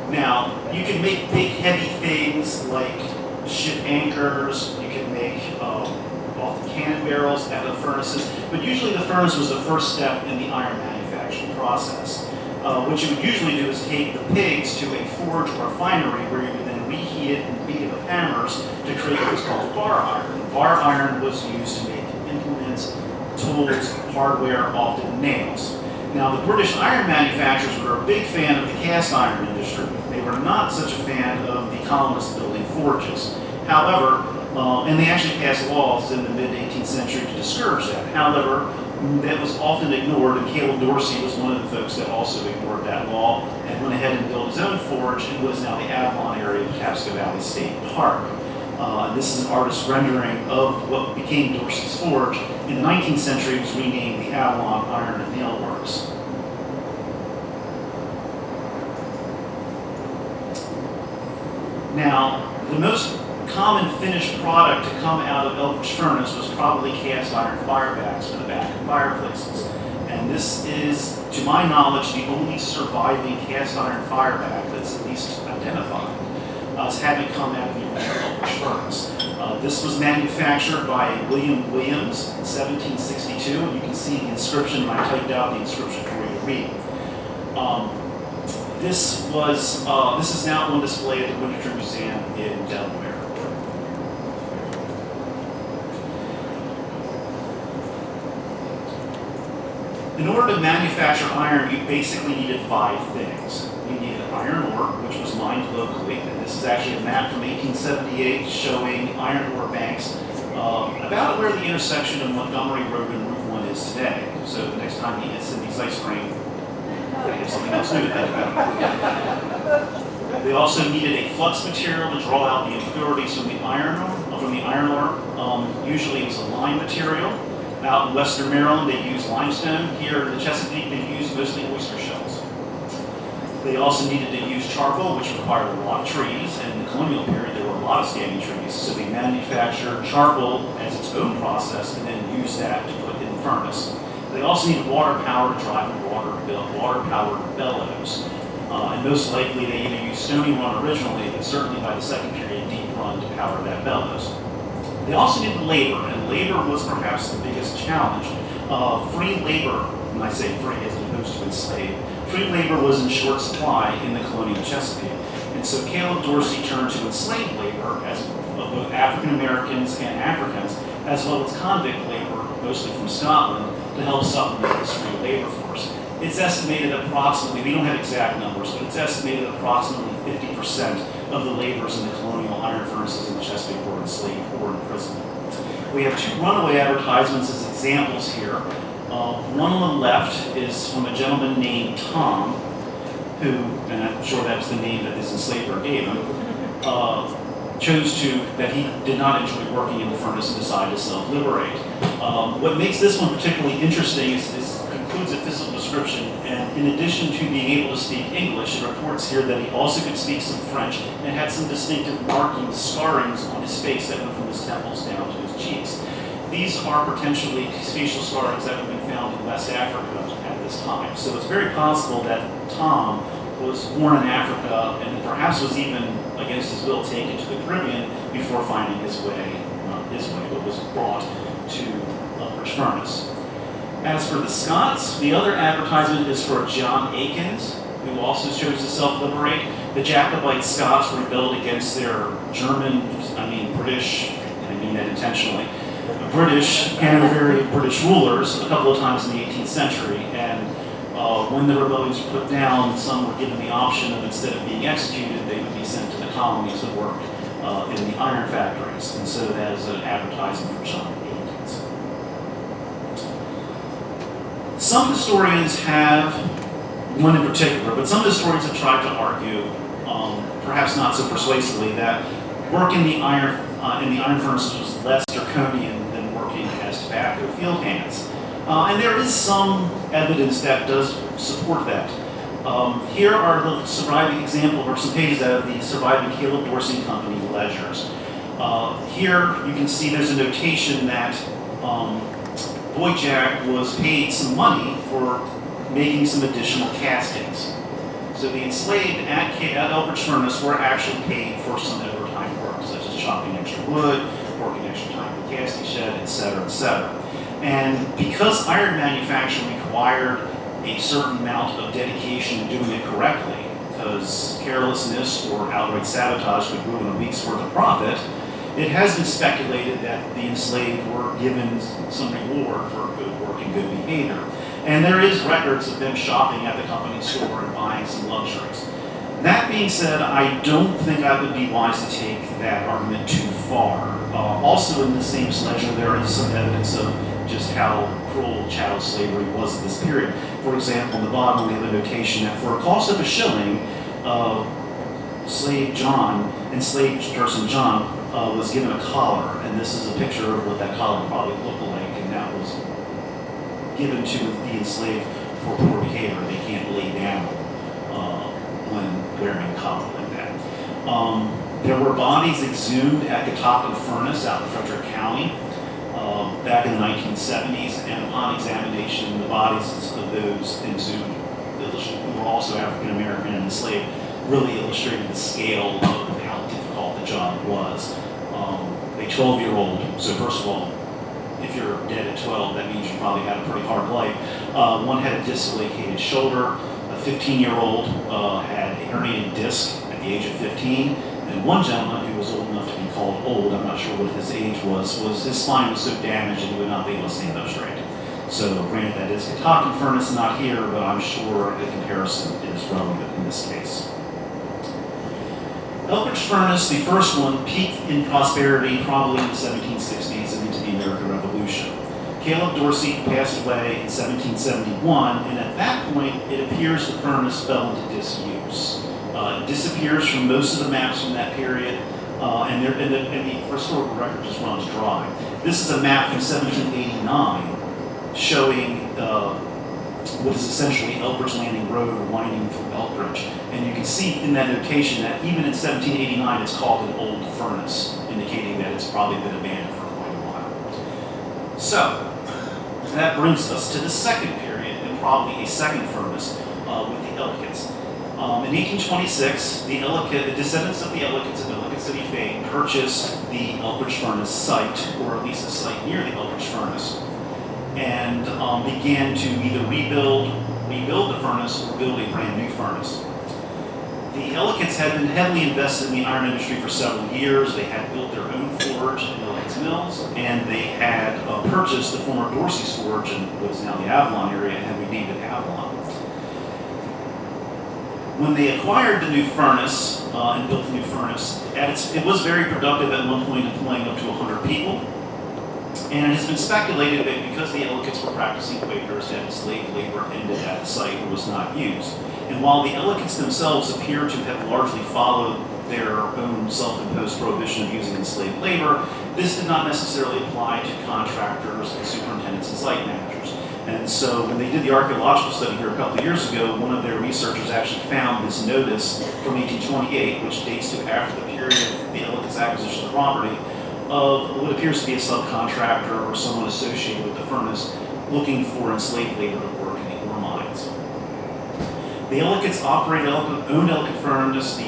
Now, you can make big heavy things like ship anchors, you can make often cannon barrels out of furnaces, but usually the furnace was the first step in the iron manufacturing process. What you would usually do is take the pigs to a forge or refinery where you would then reheat it and beat it with hammers to create what's called bar iron. Bar iron was used to make implements, tools, hardware, often nails. Now, the British iron manufacturers were a big fan of the cast iron industry. They were not such a fan of the colonists building forges. However, and they actually passed laws in the mid-18th century to discourage that. However, that was often ignored, and Caleb Dorsey was one of the folks that also ignored that law and went ahead and built his own forge in what is now the Avalon area of Patapsco Valley State Park. This is an artist's rendering of what became Dorsey's Forge. In the 19th century, it was renamed the Avalon Iron and Nail Works. Now, the most common finished product to come out of Elkridge Furnace was probably cast iron firebacks for the back of fireplaces. And this is, to my knowledge, the only surviving cast iron fireback that's at least identified as having come out of the original Elkridge Furnace. This was manufactured by William Williams in 1762, and you can see the inscription, and I typed out the inscription for you to read. This is now on display at the Winter Museum in Delaware. In order to manufacture iron, you basically needed 5 things. You needed iron ore, which was mined locally, and this is actually a map from 1878 showing iron ore banks about where the intersection of Montgomery Road and Route 1 is today. So the next time you eat Cindy's ice cream, they have something else new to think about. They also needed a flux material to draw out the impurities from the iron ore. Usually it was a lime material. Out in Western Maryland, they used limestone. Here in the Chesapeake, they used mostly oyster shells. They also needed to use charcoal, which required a lot of trees. And in the colonial period, there were a lot of standing trees. So they manufactured charcoal as its own process and then used that to put in the furnace. They also needed water power to drive the water-powered bellows. And most likely, they either used stony run originally, but certainly by the second period, deep run to power that bellows. They also needed labor, and labor was perhaps the biggest challenge. Free labor, when I say free as opposed to enslaved, free labor was in short supply in the colonial Chesapeake. And so Caleb Dorsey turned to enslaved labor, as both African Americans and Africans, as well as convict labor mostly from Scotland, to help supplement this free labor force. It's estimated approximately, we don't have exact numbers, but it's estimated approximately 50% of the laborers in the colonial iron furnaces in Chesapeake were enslaved or imprisoned. We have two runaway advertisements as examples here. One on the left is from a gentleman named Tom, who, and I'm sure that was the name that this enslaver gave him, that he did not enjoy working in the furnace and decided to self-liberate. What makes this one particularly interesting is includes a physical description, and in addition to being able to speak English, it reports here that he also could speak some French and had some distinctive markings, scarrings on his face that went from his temples down to his cheeks. These are potentially facial scarrings that have been found in West Africa at this time. So it's very possible that Tom was born in Africa and perhaps was even against his will taken to the Caribbean before finding his way, but was brought to Elkridge Furnace. As for the Scots, the other advertisement is for John Akins, who also chose to self-liberate. The Jacobite Scots rebelled against their British, and I mean that intentionally, British, Hanoverian British rulers a couple of times in the 18th century. And when the rebellions were put down, some were given the option of, instead of being executed, they would be sent to the colonies to work in the iron factories. And so that is an advertisement for John Akins. Some historians have, one in particular, but some historians have tried to argue, perhaps not so persuasively, that work in the iron furnaces was less draconian than working as tobacco field hands. And there is some evidence that does support that. Here are the surviving example, or some pages out of the surviving Caleb Dorsey Company ledgers. Here you can see there's a notation that Boy Jack was paid some money for making some additional castings. So the enslaved at Elkridge Furnace were actually paid for some overtime work, such as chopping extra wood, working extra time in the casting shed, etc., etc. And because iron manufacture required a certain amount of dedication to doing it correctly, because carelessness or outright sabotage could ruin a week's worth of profit, it has been speculated that the enslaved were given some reward for good work and good behavior. And there is records of them shopping at the company store and buying some luxuries. That being said, I don't think I would be wise to take that argument too far. Also in the same ledger, there is some evidence of just how cruel chattel slavery was at this period. For example, in the bottom we have a notation that for a cost of a shilling, enslaved person John was given a collar, and this is a picture of what that collar probably looked like, and that was given to the enslaved for poor behavior. They can't lay down when wearing a collar like that. There were bodies exhumed at Patapsco Furnace out in Frederick County back in the 1970s, and upon examination, the bodies of those exhumed, who were also African American and enslaved, really illustrated the scale of how difficult the job was. A 12-year-old, so first of all, if you're dead at 12, that means you probably had a pretty hard life. One had a dislocated shoulder. A 15-year-old had a herniated disc at the age of 15. And one gentleman who was old enough to be called old, I'm not sure what his age was his spine was so damaged that he would not be able to stand up straight. So granted, that is Patapsco Furnace, not here, but I'm sure the comparison is relevant in this case. Elkridge Furnace, the first one, peaked in prosperity probably in the 1760s and into the American Revolution. Caleb Dorsey passed away in 1771, and at that point, it appears the furnace fell into disuse. It disappears from most of the maps from that period, and the historical record just runs dry. This is a map from 1789 showing what is essentially Elkridge Landing Road winding through Elkridge. And you can see in that notation that even in 1789 it's called an old furnace, indicating that it's probably been abandoned for quite a while. So, that brings us to the second period, and probably a second furnace with the Ellicotts. In 1826, the descendants of the Ellicotts of Ellicott City fame purchased the Elkridge Furnace site, or at least a site near the Elkridge Furnace, and began to either rebuild the furnace or build a brand new furnace. The Ellicotts had been heavily invested in the iron industry for several years. They had built their own forge in Ellicotts Mills, and they had purchased the former Dorsey's forge in what is now the Avalon area and had renamed it Avalon. When they acquired the new furnace and built the new furnace, it was very productive at one point, employing up to 100 people. And it has been speculated that because the Ellicotts were practicing Quakers, that slave labor ended at the site or was not used. And while the Ellicotts themselves appear to have largely followed their own self-imposed prohibition of using enslaved labor, this did not necessarily apply to contractors and superintendents and site managers. And so when they did the archaeological study here a couple of years ago, one of their researchers actually found this notice from 1828, which dates to after the period of the Ellicotts' acquisition of the property, of what appears to be a subcontractor or someone associated with the furnace looking for enslaved labor to work in the ore mines. The Ellicotts operated owned Elkridge Furnace, the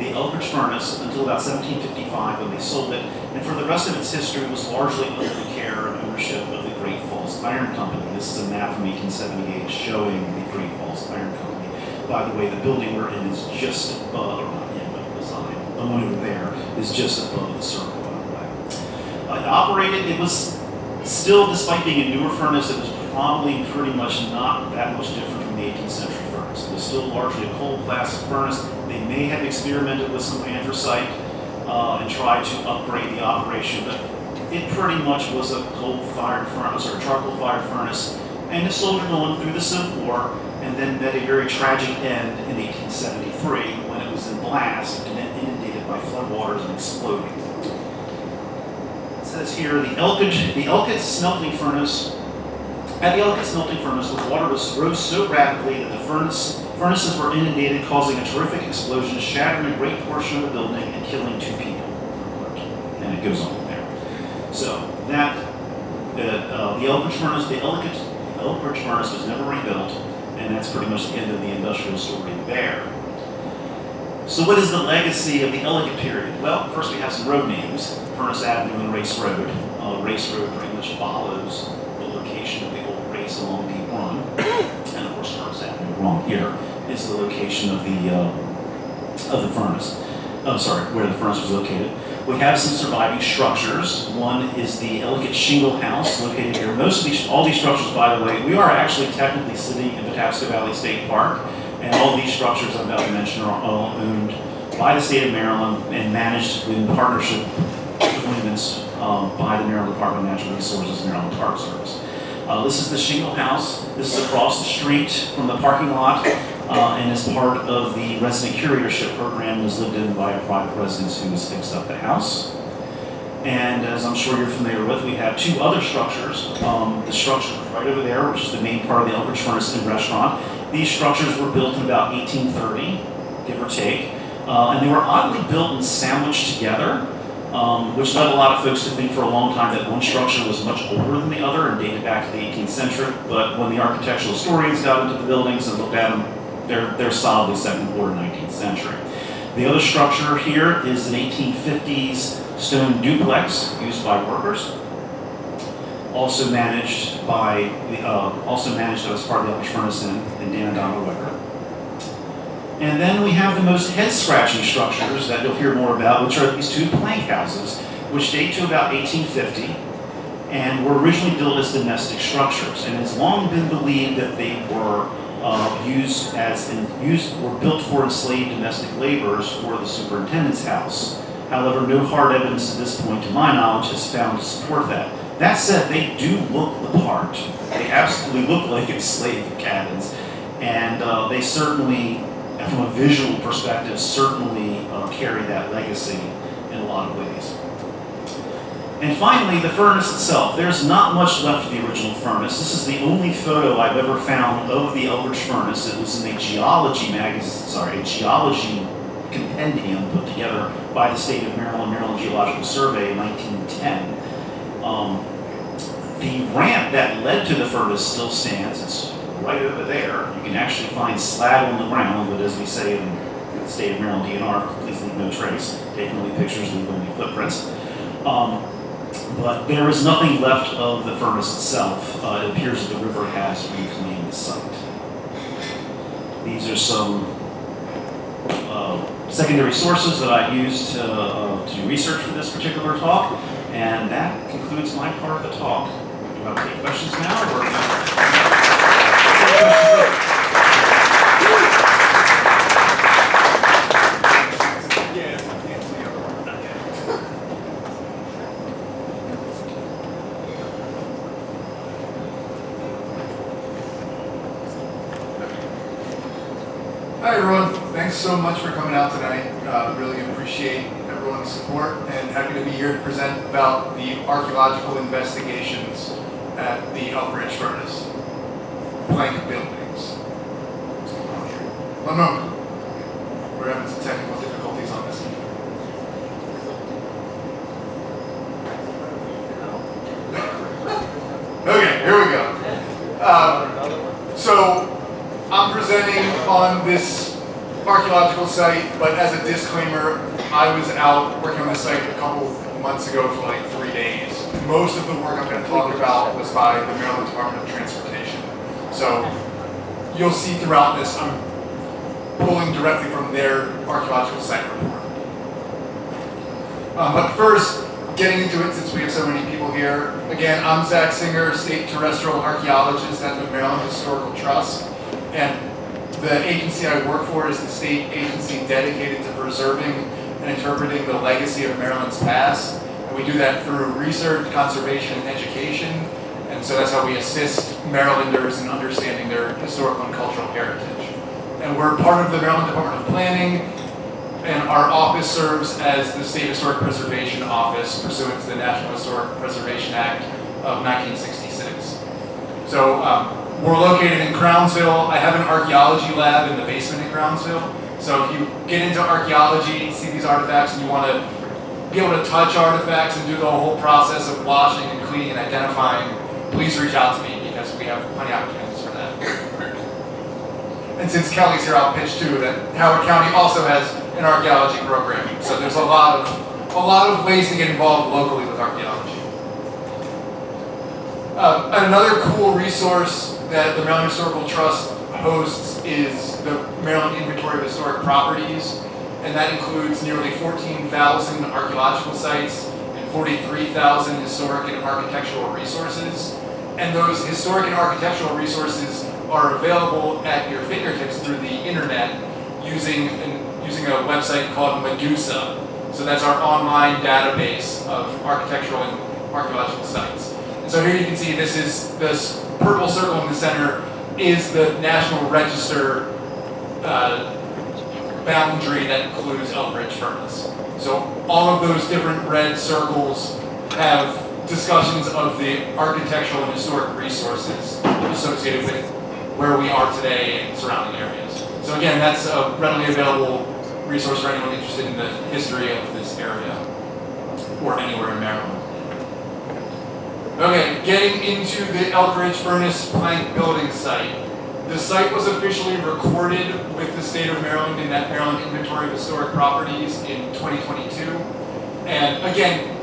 Elkridge Furnace until about 1755 when they sold it, and for the rest of its history was largely under the care and ownership of the Great Falls Iron Company. This is a map from 1878 showing the Great Falls Iron Company. By the way, the building we're in is just above, or not in, but beside, the one over there is just above the circle, by the way. It was still, despite being a newer furnace, it was probably pretty much not that much different from the 18th century furnace. It was still largely a coal-class furnace. They may have experimented with some anthracite and tried to upgrade the operation, but it pretty much was a coal-fired furnace or a charcoal-fired furnace, and it soldiered on through the Civil War and then met a very tragic end in 1873 when it was in blast and then inundated by floodwaters and exploded. It says here, the Elkridge smelting furnace. At the Elkridge smelting furnace, the water rose so rapidly that the furnaces were inundated, causing a terrific explosion, shattering a great portion of the building and killing 2 people. And it goes on from there. So that the Elkridge furnace was never rebuilt, and that's pretty much the end of the industrial story there. So what is the legacy of the Ellicott period? Well, first we have some road names: Furnace Avenue and Race Road. Race Road pretty much follows the location of the old race along Deep Run, and of course Furnace Avenue wrong here is the location of the furnace. Oh, sorry, where the furnace was located. We have some surviving structures. One is the Ellicott Shingle House, located here. All these structures, by the way, we are actually technically sitting in Patapsco Valley State Park, and all these structures I'm about to mention are all owned by the state of Maryland and managed in partnership agreements by the Maryland Department of Natural Resources, Maryland Park Service. This is the Shingle House. This is across the street from the parking lot, and is part of the resident curatorship program. It was lived in by a private resident who has fixed up the house. And as I'm sure you're familiar with, we have 2 other structures. The structure right over there, which is the main part of the Elkridge Furnace Inn restaurant. These structures were built in about 1830, give or take, and they were oddly built and sandwiched together, which led a lot of folks to think for a long time that one structure was much older than the other and dated back to the 18th century. But when the architectural historians got into the buildings and looked at them, they're solidly 7th or 19th century. The other structure here is an 1850s stone duplex used by workers, also managed as part of the Elkridge Furnace Inn and Dan and Donna Weber. And then we have the most head-scratching structures that you'll hear more about, which are these 2 plank houses, which date to about 1850 and were originally built as domestic structures. And it's long been believed that they were were built for enslaved domestic laborers for the superintendent's house. However, no hard evidence at this point, to my knowledge, has found to support that. That said, they do look the part. They absolutely look like enslaved cabins, and they certainly, from a visual perspective, certainly carry that legacy in a lot of ways. And finally, the furnace itself. There's not much left of the original furnace. This is the only photo I've ever found of the Elkridge Furnace. It was in a geology compendium put together by the state of Maryland Geological Survey in 1910. The ramp that led to the furnace still stands. It's right over there. You can actually find slag on the ground, but as we say in the state of Maryland DNR, please leave no trace. Take only pictures, leave only footprints. But there is nothing left of the furnace itself. It appears that the river has reclaimed the site. These are some secondary sources that I used to do research for this particular talk, and that concludes my part of the talk. Do you have any questions now? Or... Hi everyone, thanks so much for coming out tonight. Really appreciate everyone's support and happy to be here to present about the archaeological investigations at the Elkridge Furnace plank buildings. What's going on here? One moment. We're having some technical difficulties on this. Okay, here we go. So I'm presenting on this archaeological site, but as a disclaimer, I was out working on this site a couple months ago for like 3 days. Most of the work I'm going to talk about was by the Maryland Department of Transportation. So you'll see throughout this, I'm pulling directly from their archaeological site report. But first, getting into it since we have so many people here. Again, I'm Zach Singer, State Terrestrial Archaeologist at the Maryland Historical Trust. And the agency I work for is the state agency dedicated to preserving and interpreting the legacy of Maryland's past. And we do that through research, conservation, and education. And so that's how we assist Marylanders in understanding their historical and cultural heritage. And we're part of the Maryland Department of Planning, and our office serves as the State Historic Preservation Office pursuant to the National Historic Preservation Act of 1966. So we're located in Crownsville. I have an archaeology lab in the basement in Crownsville. So if you get into archaeology, see these artifacts, and you want to be able to touch artifacts and do the whole process of washing and cleaning and identifying, please reach out to me because we have plenty of opportunities for that. And since Kelly's here, I'll pitch too that Howard County also has an archaeology program. So there's a lot of ways to get involved locally with archaeology. Another cool resource that the Maryland Historical Trust hosts is the Maryland Inventory of Historic Properties, and that includes nearly 14,000 archaeological sites and 43,000 historic and architectural resources. And those historic and architectural resources are available at your fingertips through the internet using a website called Medusa. So that's our online database of architectural and archaeological sites. And so here you can see this purple circle in the center is the National Register boundary that includes Elkridge Furnace. So all of those different red circles have discussions of the architectural and historic resources associated with where we are today and surrounding areas. So again, that's a readily available resource for anyone interested in the history of this area or anywhere in Maryland. Okay, getting into the Elkridge Furnace plank building site. The site was officially recorded with the state of Maryland in that Maryland Inventory of Historic Properties in 2022. And again,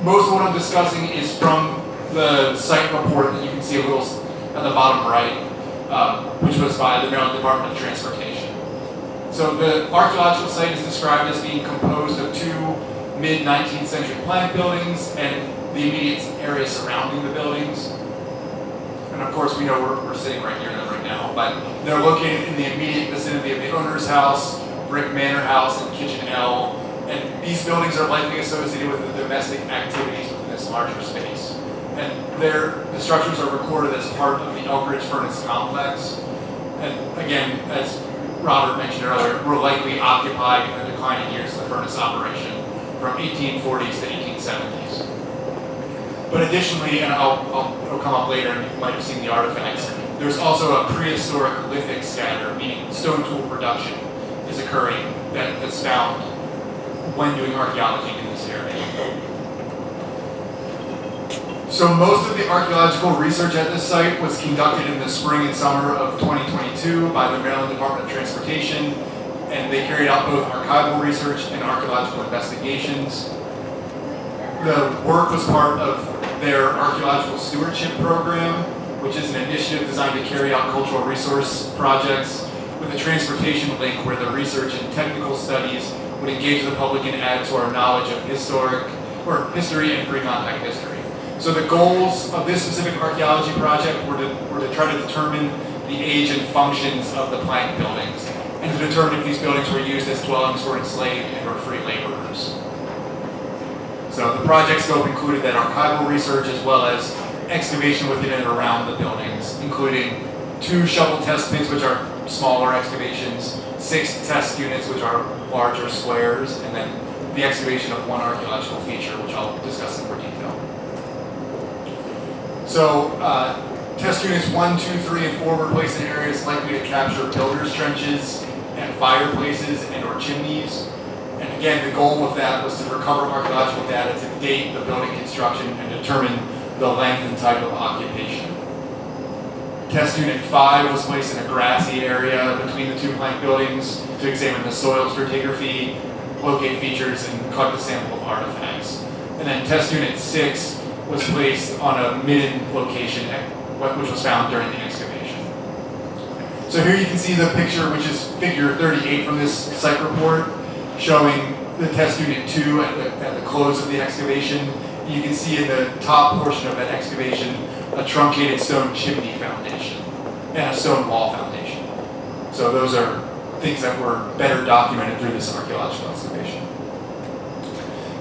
most of what I'm discussing is from the site report that you can see a little at the bottom right, which was by the Maryland Department of Transportation. So the archaeological site is described as being composed of 2 mid-19th century plank buildings and the immediate area surrounding the buildings. And of course, we know we're sitting right near them right now, but they're located in the immediate vicinity of the owner's house, Brick Manor House, and Kitchen L. And these buildings are likely associated with the domestic activities within this larger space. And the structures are recorded as part of the Elkridge Furnace complex. And again, as Robert mentioned earlier, were likely occupied in the declining years of the furnace operation from 1840s to 1870s. But additionally, and it'll come up later, and you might have seen the artifacts, there's also a prehistoric lithic scatter, meaning stone tool production is occurring that's found when doing archaeology in this area. So most of the archaeological research at this site was conducted in the spring and summer of 2022 by the Maryland Department of Transportation, and they carried out both archival research and archaeological investigations. The work was part of their archaeological stewardship program, which is an initiative designed to carry out cultural resource projects with a transportation link where the research and technical studies would engage the public and add to our knowledge of history and pre-contact history. So the goals of this specific archaeology project were to try to determine the age and functions of the plank buildings, and to determine if these buildings were used as dwellings for enslaved and or free laborers. So the project scope included that archival research as well as excavation within and around the buildings, including 2 shovel test pits, which are smaller excavations, 6 test units, which are larger squares, and then the excavation of 1 archaeological feature, which I'll discuss in more detail. So test units 1, 2, 3, and 4 were placed in areas likely to capture builders' trenches and fireplaces and or chimneys. And again, the goal of that was to recover archaeological data to date the building construction and determine the length and type of occupation. Test unit 5 was placed in a grassy area between the 2 plank buildings to examine the soil stratigraphy, locate features, and collect a sample of artifacts. And then test unit 6 was placed on a midden location, which was found during the excavation. So here you can see the picture, which is figure 38 from this site report, showing the test unit 2 at the close of the excavation. You can see in the top portion of that excavation a truncated stone chimney foundation and a stone wall foundation. So those are things that were better documented through this archaeological excavation.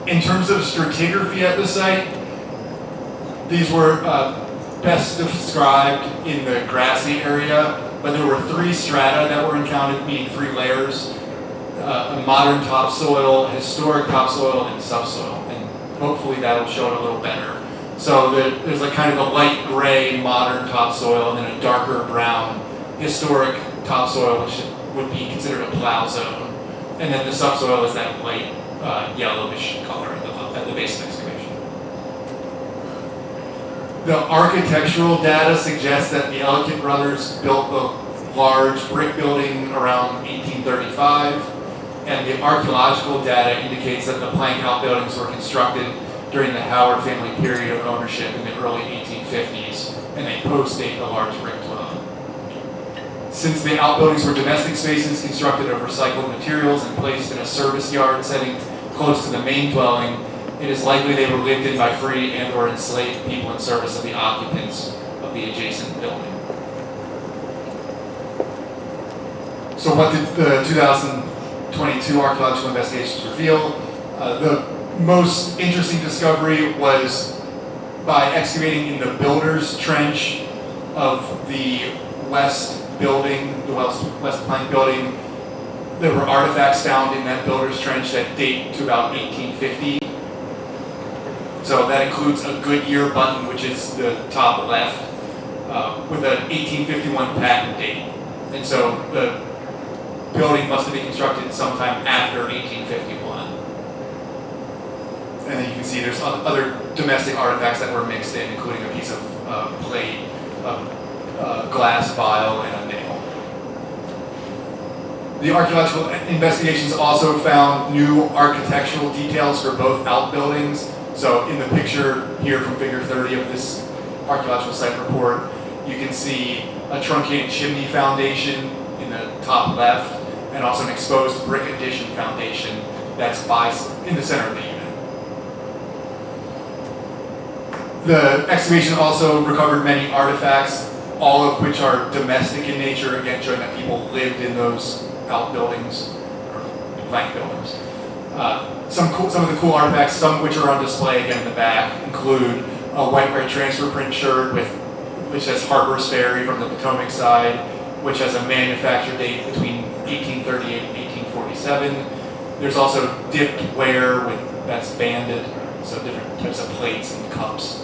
In terms of stratigraphy at the site, these were best described in the grassy area, but there were 3 strata that were encountered, meaning 3 layers. A modern topsoil, historic topsoil, and subsoil, and hopefully that'll show it a little better. So there's like kind of a light gray modern topsoil and then a darker brown historic topsoil, which would be considered a plow zone, and then the subsoil is that light yellowish color at the base of excavation. The architectural data suggests that the Elkridge brothers built the large brick building around 1835. And the archaeological data indicates that the plank outbuildings were constructed during the Howard family period of ownership in the early 1850s, and they post-date the large brick dwelling. Since the outbuildings were domestic spaces constructed of recycled materials and placed in a service yard setting close to the main dwelling, it is likely they were lived in by free and or enslaved people in service of the occupants of the adjacent building. So what did the 2022 archaeological investigations reveal? The most interesting discovery was by excavating in the builder's trench of the west building, the west plank building. There were artifacts found in that builder's trench that date to about 1850. So that includes a Goodyear button, which is the top left, with an 1851 patent date. And so the building must have been constructed sometime after 1851. And then you can see there's other domestic artifacts that were mixed in, including a piece of plate, a glass vial, and a nail. The archaeological investigations also found new architectural details for both outbuildings. So in the picture here from figure 30 of this archaeological site report, you can see a truncated chimney foundation in the top left, and also an exposed brick addition foundation that's in the center of the unit. The excavation also recovered many artifacts, all of which are domestic in nature, again showing that people lived in those outbuildings, or plank buildings. Some of the cool artifacts, some of which are on display again in the back, include a white transfer print shirt which says Harper's Ferry from the Potomac side, which has a manufacture date between 1838 and 1847. There's also dipped ware that's banded, so different types of plates and cups.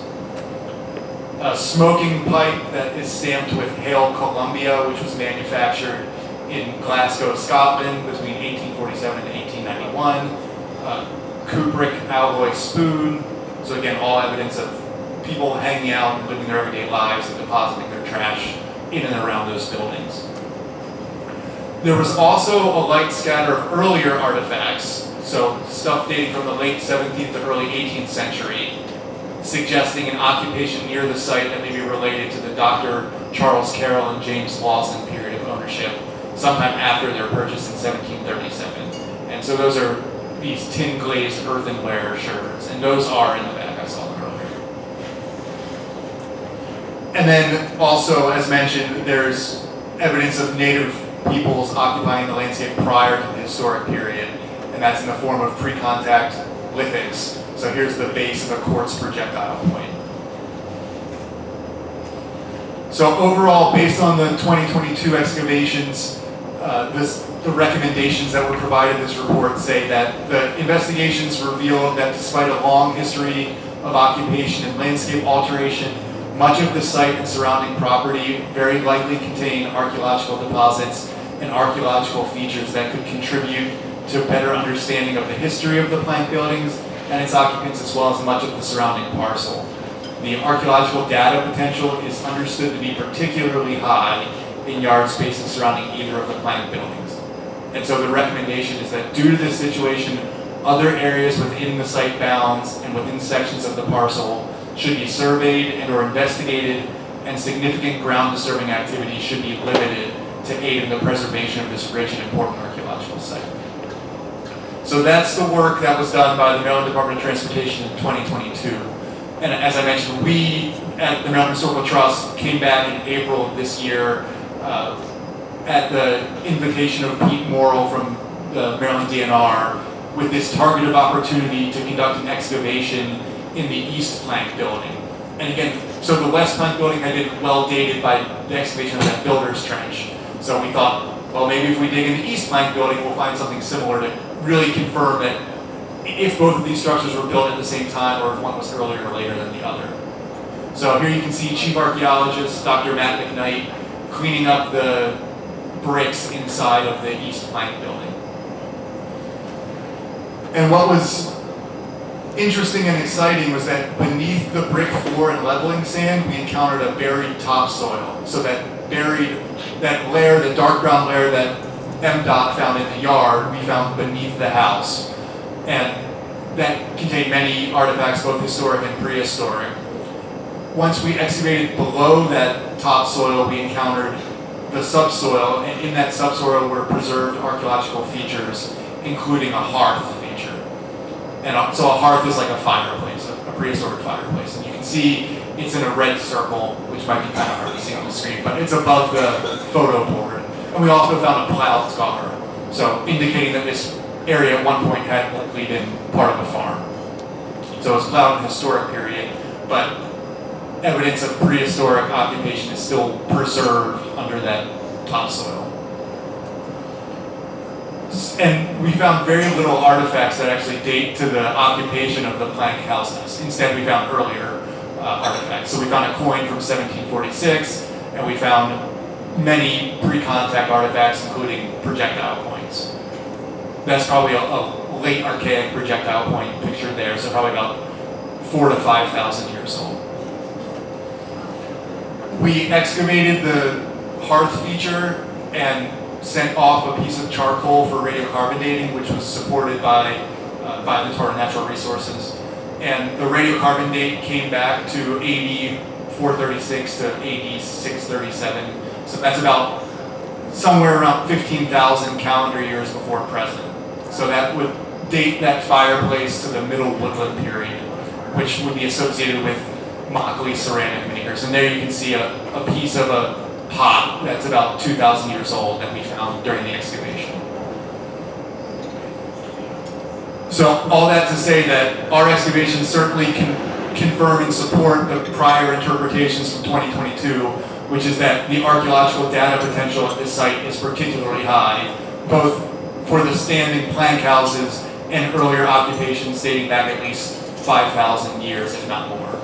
A smoking pipe that is stamped with Hail Columbia, which was manufactured in Glasgow, Scotland between 1847 and 1891. Kubrick alloy spoon, so again all evidence of people hanging out and living their everyday lives and depositing their trash in and around those buildings. There was also a light scatter of earlier artifacts, so stuff dating from the late 17th to early 18th century, suggesting an occupation near the site that may be related to the Dr. Charles Carroll and James Lawson period of ownership sometime after their purchase in 1737. And so those are these tin glazed earthenware sherds, and those are in the back, I saw them earlier. And then also, as mentioned, there's evidence of native peoples occupying the landscape prior to the historic period, and that's in the form of pre-contact lithics. So here's the base of a quartz projectile point. So overall, based on the 2022 excavations, the recommendations that were provided in this report say that the investigations revealed that despite a long history of occupation and landscape alteration, much of the site and surrounding property very likely contain archaeological deposits and archaeological features that could contribute to a better understanding of the history of the plank buildings and its occupants, as well as much of the surrounding parcel. The archaeological data potential is understood to be particularly high in yard spaces surrounding either of the plank buildings. And so the recommendation is that due to this situation, other areas within the site bounds and within sections of the parcel should be surveyed and or investigated, and significant ground disturbing activity should be limited to aid in the preservation of this rich and important archaeological site. So that's the work that was done by the Maryland Department of Transportation in 2022. And as I mentioned, we at the Maryland Historical Trust came back in April of this year at the invitation of Pete Morrill from the Maryland DNR with this targeted opportunity to conduct an excavation in the East Plank building. And again, so the West Plank building had been well dated by the excavation of that builder's trench. So we thought, well, maybe if we dig in the East Plank building, we'll find something similar to really confirm that if both of these structures were built at the same time or if one was earlier or later than the other. So here you can see Chief Archaeologist Dr. Matt McKnight cleaning up the bricks inside of the East Plank building. And what was interesting and exciting was that beneath the brick floor and leveling sand, we encountered a buried topsoil. So that layer, the dark brown layer that MDOT found in the yard, we found beneath the house. And that contained many artifacts, both historic and prehistoric. Once we excavated below that topsoil, we encountered the subsoil, and in that subsoil were preserved archaeological features, including a hearth feature. And so a hearth is like a fireplace, a prehistoric fireplace. And you can see it's in a red circle, which might be kind of hard to see on the screen, but it's above the photo board. And we also found a plow scar, so indicating that this area at one point had likely been part of a farm. So it was plowed in the historic period, but evidence of prehistoric occupation is still preserved under that topsoil. And we found very little artifacts that actually date to the occupation of the plank houses. Instead, we found earlier artifacts. So we found a coin from 1746, and we found many pre-contact artifacts, including projectile points. That's probably a late archaic projectile point pictured there, so probably about 4,000 to 5,000 years old. We excavated the hearth feature and sent off a piece of charcoal for radiocarbon dating, which was supported by the Department of Natural Resources. And the radiocarbon date came back to AD 436 to AD 637. So that's about somewhere around 15,000 calendar years before present. So that would date that fireplace to the Middle Woodland period, which would be associated with Mockley ceramic veneers. And there you can see a piece of a pot that's about 2,000 years old that we found during the excavation. So all that to say that our excavations certainly can confirm and support the prior interpretations from 2022, which is that the archaeological data potential at this site is particularly high, both for the standing plank houses and earlier occupations dating back at least 5,000 years, if not more.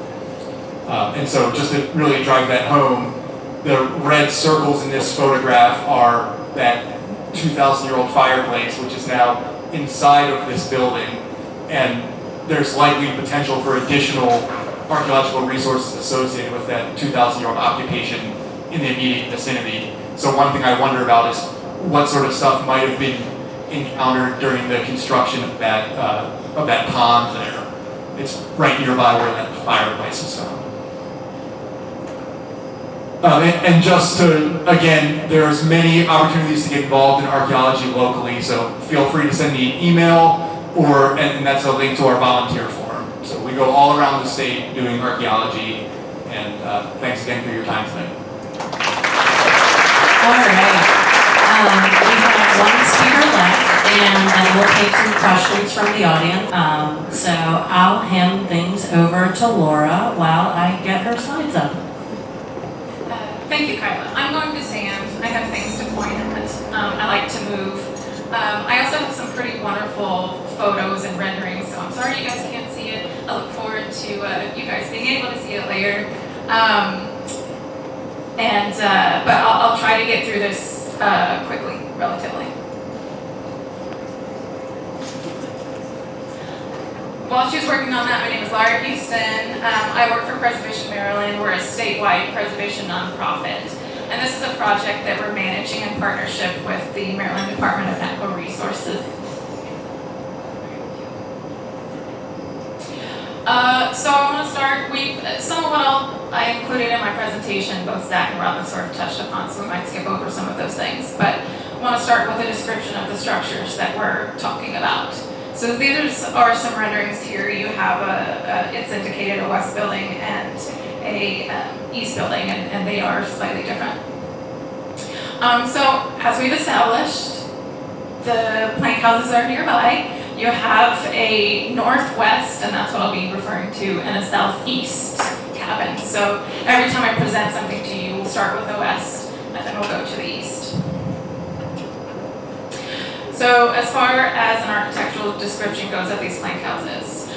And so just to really drive that home, the red circles in this photograph are that 2,000-year-old fireplace, which is now inside of this building, and there's likely potential for additional archaeological resources associated with that 2,000-year-old occupation in the immediate vicinity. So one thing I wonder about is what sort of stuff might have been encountered during the construction of that pond there. It's right nearby where that fireplace is found. And just to, again, there's many opportunities to get involved in archaeology locally, so feel free to send me an email, and that's a link to our volunteer form. So we go all around the state doing archaeology, and thanks again for your time tonight. All right. We have one speaker left, and then we'll take some questions from the audience. So I'll hand things over to Laura while I get her slides up. Thank you, Kyla. I'm going to stand. I have things to point at. I like to move. I also have some pretty wonderful photos and renderings, so I'm sorry you guys can't see it. I look forward to you guys being able to see it later. But I'll try to get through this quickly, relatively. While she was working on that, my name is Laura Houston. I work for Preservation Maryland. We're a statewide preservation nonprofit. And this is a project that we're managing in partnership with the Maryland Department of Natural Resources. So I want to start, some of what I included in my presentation, both Zach and Robin sort of touched upon, so we might skip over some of those things. But I want to start with a description of the structures that we're talking about. So these are some renderings here. You have it's indicated a west building and a east building, and they are slightly different. So as we've established, the plank houses are nearby. You have a northwest, and that's what I'll be referring to, and a southeast cabin. So every time I present something to you, we'll start with the west, and then we'll go to the east. So as far as an architectural description goes of these plank houses,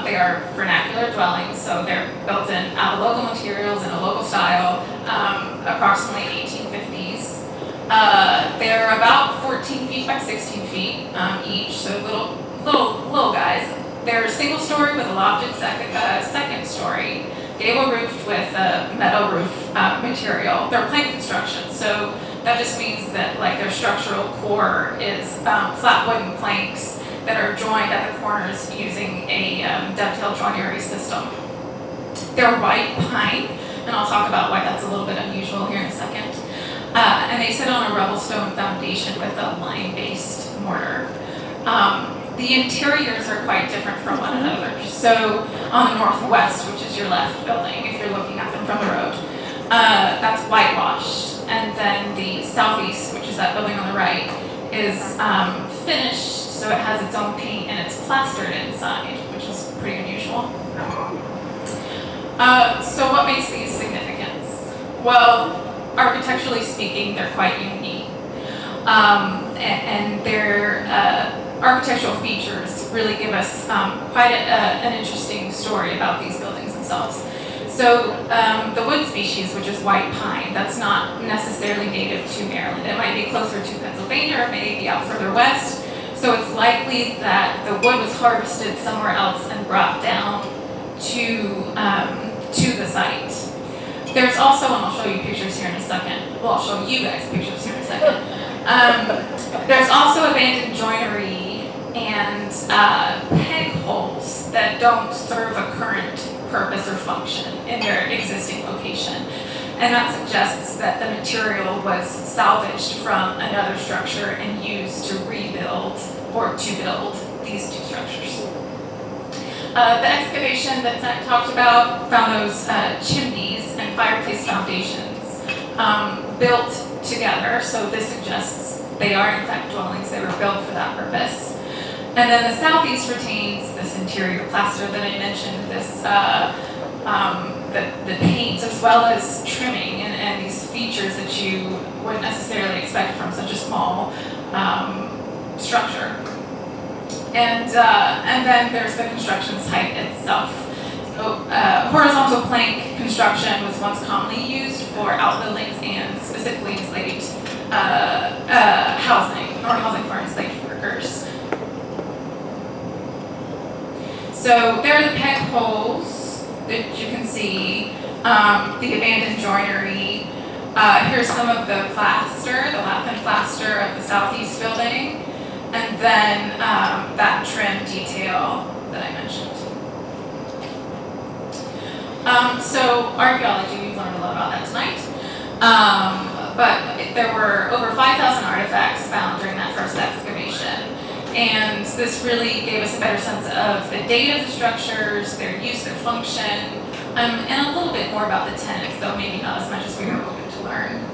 they are vernacular dwellings, so they're built out of local materials in a local style, approximately 1850s. They're about 14 feet by 16 feet each, so little guys. They're single story with a lofted second story, gable roofed with metal roof material. They're plank construction, so that just means that like their structural core is flat wooden planks that are joined at the corners using a dovetail joinery system. They're white pine, and I'll talk about why that's a little bit unusual here in a second. And they sit on a rubble stone foundation with a lime-based mortar. The interiors are quite different from one another. So on the northwest, which is your left building, if you're looking at them from the road, that's whitewashed. And then the southeast, which is that building on the right, is finished, so it has its own paint and it's plastered inside, which is pretty unusual. So what makes these significant? Well, architecturally speaking, they're quite unique. And their architectural features really give us quite an interesting story about these buildings themselves. So the wood species, which is white pine, that's not necessarily native to Maryland. It might be closer to Pennsylvania, or it may be out further west. So it's likely that the wood was harvested somewhere else and brought down to the site. There's also, and I'll show you pictures here in a second. Well, I'll show you guys pictures here in a second. There's also abandoned joinery and peg holes that don't serve a current purpose or function in their existing location. And that suggests that the material was salvaged from another structure and used to rebuild or to build these two structures. The excavation that Zach talked about found those chimneys and fireplace foundations built together, so this suggests they are in fact dwellings. They were built for that purpose. And then the southeast retains this interior plaster that I mentioned, this the paint as well as trimming and these features that you wouldn't necessarily expect from such a small structure. And then there's the construction site itself. So, horizontal plank construction was once commonly used for outbuildings and specifically enslaved housing or housing for enslaved workers. So there are the peg holes that you can see, the abandoned joinery. Here's some of the plaster, the Latham plaster of the southeast building, and then that trim detail that I mentioned. So archaeology, we've learned a lot about that tonight. But there were over 5,000 artifacts found during that first excavation. And this really gave us a better sense of the date of the structures, their use, their function, and a little bit more about the tenants, though maybe not as much as we were hoping to learn.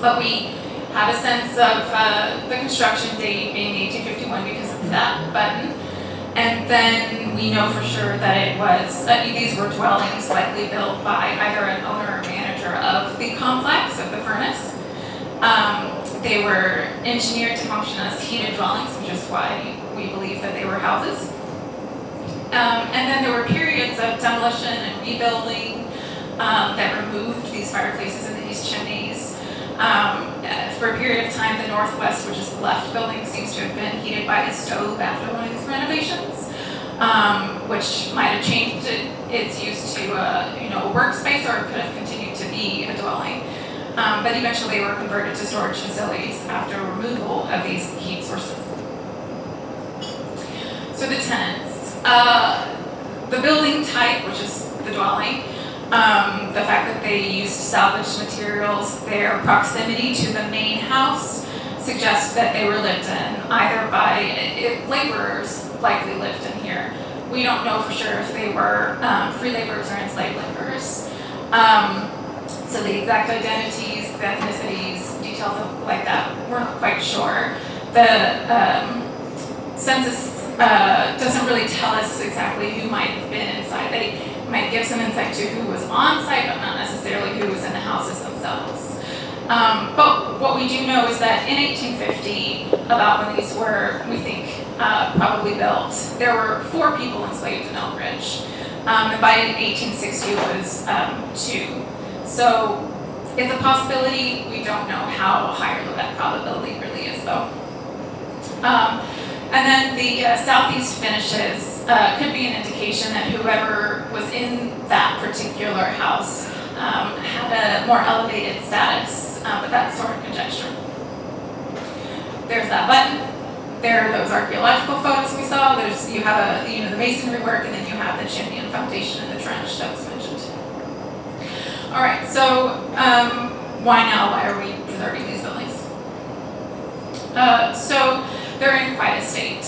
But we have a sense of the construction date being 1851 because of that button. And then we know for sure that it was, these were dwellings likely built by either an owner or manager of the complex, of the furnace. They were engineered to function as heated dwellings, which is why we believe that they were houses. And then there were periods of demolition and rebuilding that removed these fireplaces and these chimneys. For a period of time, the northwest, which is the left building, seems to have been heated by a stove after one of these renovations, which might have changed its use to a workspace, or it could have continued to be a dwelling. But eventually they were converted to storage facilities after removal of these heat sources. So the tenants, the building type, which is the dwelling, the fact that they used salvaged materials, their proximity to the main house suggests that they were lived in either by laborers, likely lived in here. We don't know for sure if they were free laborers or enslaved laborers. So the exact identities, the ethnicities, details like that, we're not quite sure. The census doesn't really tell us exactly who might have been inside. They might give some insight to who was on site, but not necessarily who was in the houses themselves. But what we do know is that in 1850, about when these were, we think, probably built, there were 4 people enslaved in Elkridge. And by 1860 it was 2. So it's a possibility. We don't know how high or low that probability really is, though. And then the southeast finishes could be an indication that whoever was in that particular house had a more elevated status, but that's sort of conjecture. There's that button. There are those archaeological photos we saw. You have the masonry work, and then you have the chimney and foundation and the trench that was mentioned. All right, so why now? Why are we preserving these buildings? So they're in quite a state.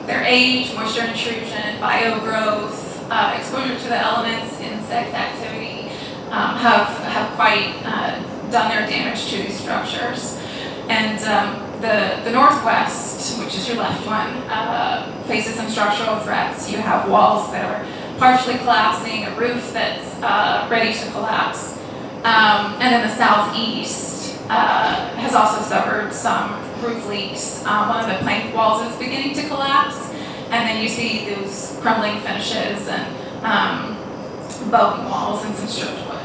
Their age, moisture intrusion, biogrowth, exposure to the elements, insect activity have quite done their damage to these structures. And the northwest, which is your left one, faces some structural threats. You have walls that are partially collapsing, a roof that's ready to collapse. And then the southeast has also suffered some roof leaks. One of the plank walls is beginning to collapse, and then you see those crumbling finishes and bowing walls and some stripped wood.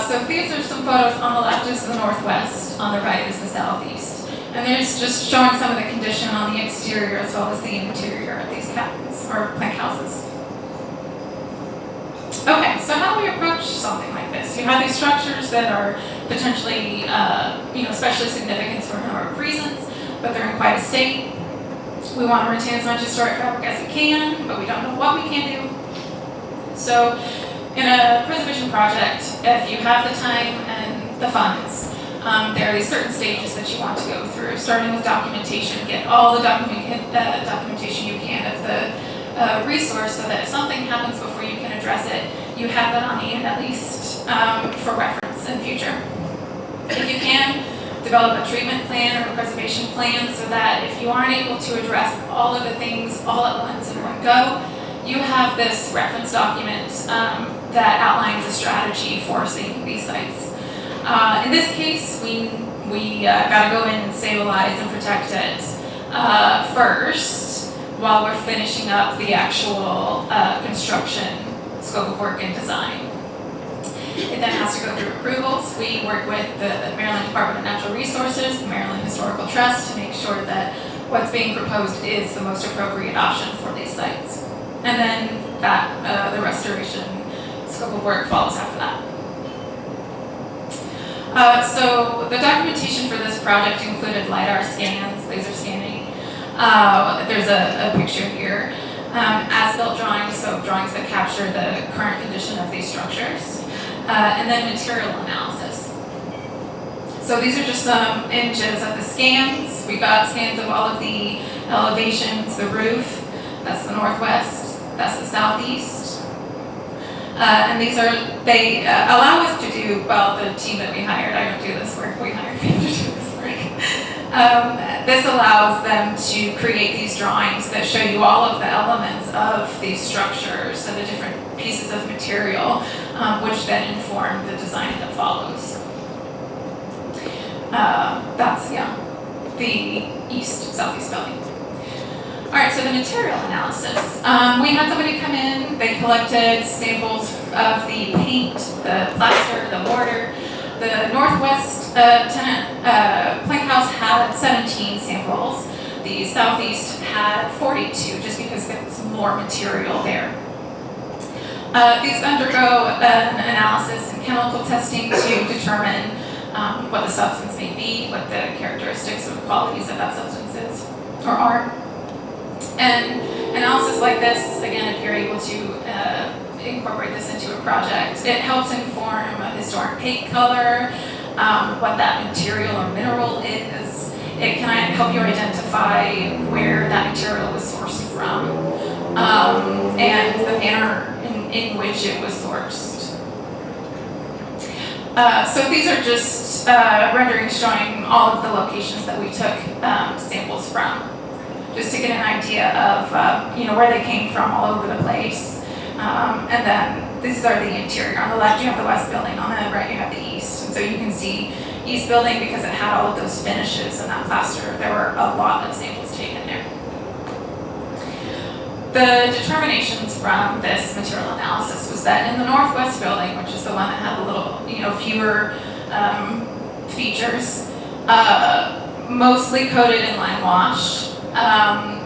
So these are some photos. On the left is the northwest, on the right is the southeast. And there's just showing some of the condition on the exterior as well as the interior of these cabins or plank houses. Okay, so how do we approach something like this? You have these structures that are potentially, especially significant for a number of reasons, but they're in quite a state. We want to retain as much historic fabric as we can, but we don't know what we can do. So, in a preservation project, if you have the time and the funds, there are these certain stages that you want to go through, starting with documentation. Get all the documentation you can of the resource, so that if something happens before you can address it, you have that on hand at least for reference in future. If you can, develop a treatment plan or a preservation plan, so that if you aren't able to address all of the things all at once in one go, you have this reference document that outlines a strategy for saving these sites. In this case, we got to go in and stabilize and protect it first, while we're finishing up the actual construction scope of work and design. It then has to go through approvals. We work with the Maryland Department of Natural Resources, the Maryland Historical Trust, to make sure that what's being proposed is the most appropriate option for these sites. And then the restoration scope of work follows after that. So the documentation for this project included LiDAR scans, laser scanning. There's a picture here. As-built drawings, so drawings that capture the current condition of these structures. and then material analysis. So these are just some images of the scans. We got scans of all of the elevations, the roof, that's the northwest, that's the southeast. And these are, they allow us to do, well, the team that we hired, I don't do this work, we hired people to do this work. This allows them to create these drawings that show you all of the elements of these structures and the different pieces of material, which then inform the design that follows. That's, yeah, the southeast building. All right, so the material analysis. We had somebody come in, they collected samples of the paint, the plaster, the mortar. The northwest plank house had 17 samples. The southeast had 42, just because there was more material there. These undergo an analysis and chemical testing to determine what the substance may be, what the characteristics or qualities of that substance is or are. And analysis like this, again, if you're able to incorporate this into a project, it helps inform a historic paint color, what that material or mineral is. It can help you identify where that material was sourced from, and the manner in which it was sourced. So these are just renderings showing all of the locations that we took samples from, just to get an idea of where they came from all over the place. And then these are the interior. On the left you have the west building, on the right you have the east. And so you can see east building, because it had all of those finishes and that plaster, there were a lot of samples taken there. The determinations from this material analysis was that in the northwest building, which is the one that had a little, fewer features, mostly coated in lime wash.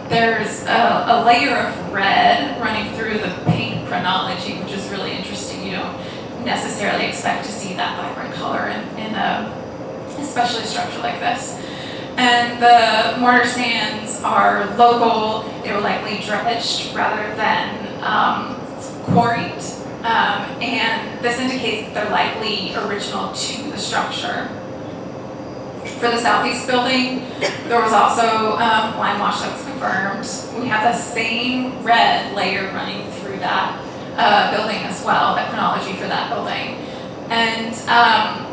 There's a layer of red running through the paint chronology, which is really interesting. You don't necessarily expect to see that vibrant color in a especially structure like this. And the mortar sands are local. They were likely dredged rather than quarried. And this indicates that they're likely original to the structure. For the southeast building, there was also lime wash that was confirmed. We have the same red layer running through that building as well, that chronology for that building. And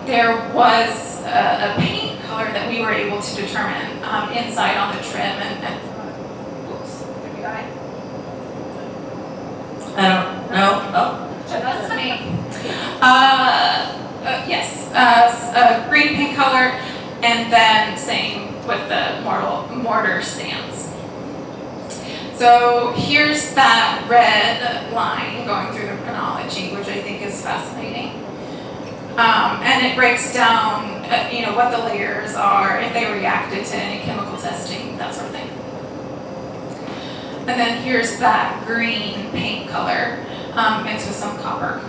there was a paint color that we were able to determine inside on the trim. And oops, did we die? I don't know. Oh. That's me. Yes, a green paint color. And then same with the mortar sands. So here's that red line going through the chronology, which I think is fascinating. And it breaks down, what the layers are, if they reacted to any chemical testing, that sort of thing. And then here's that green paint color mixed with some copper.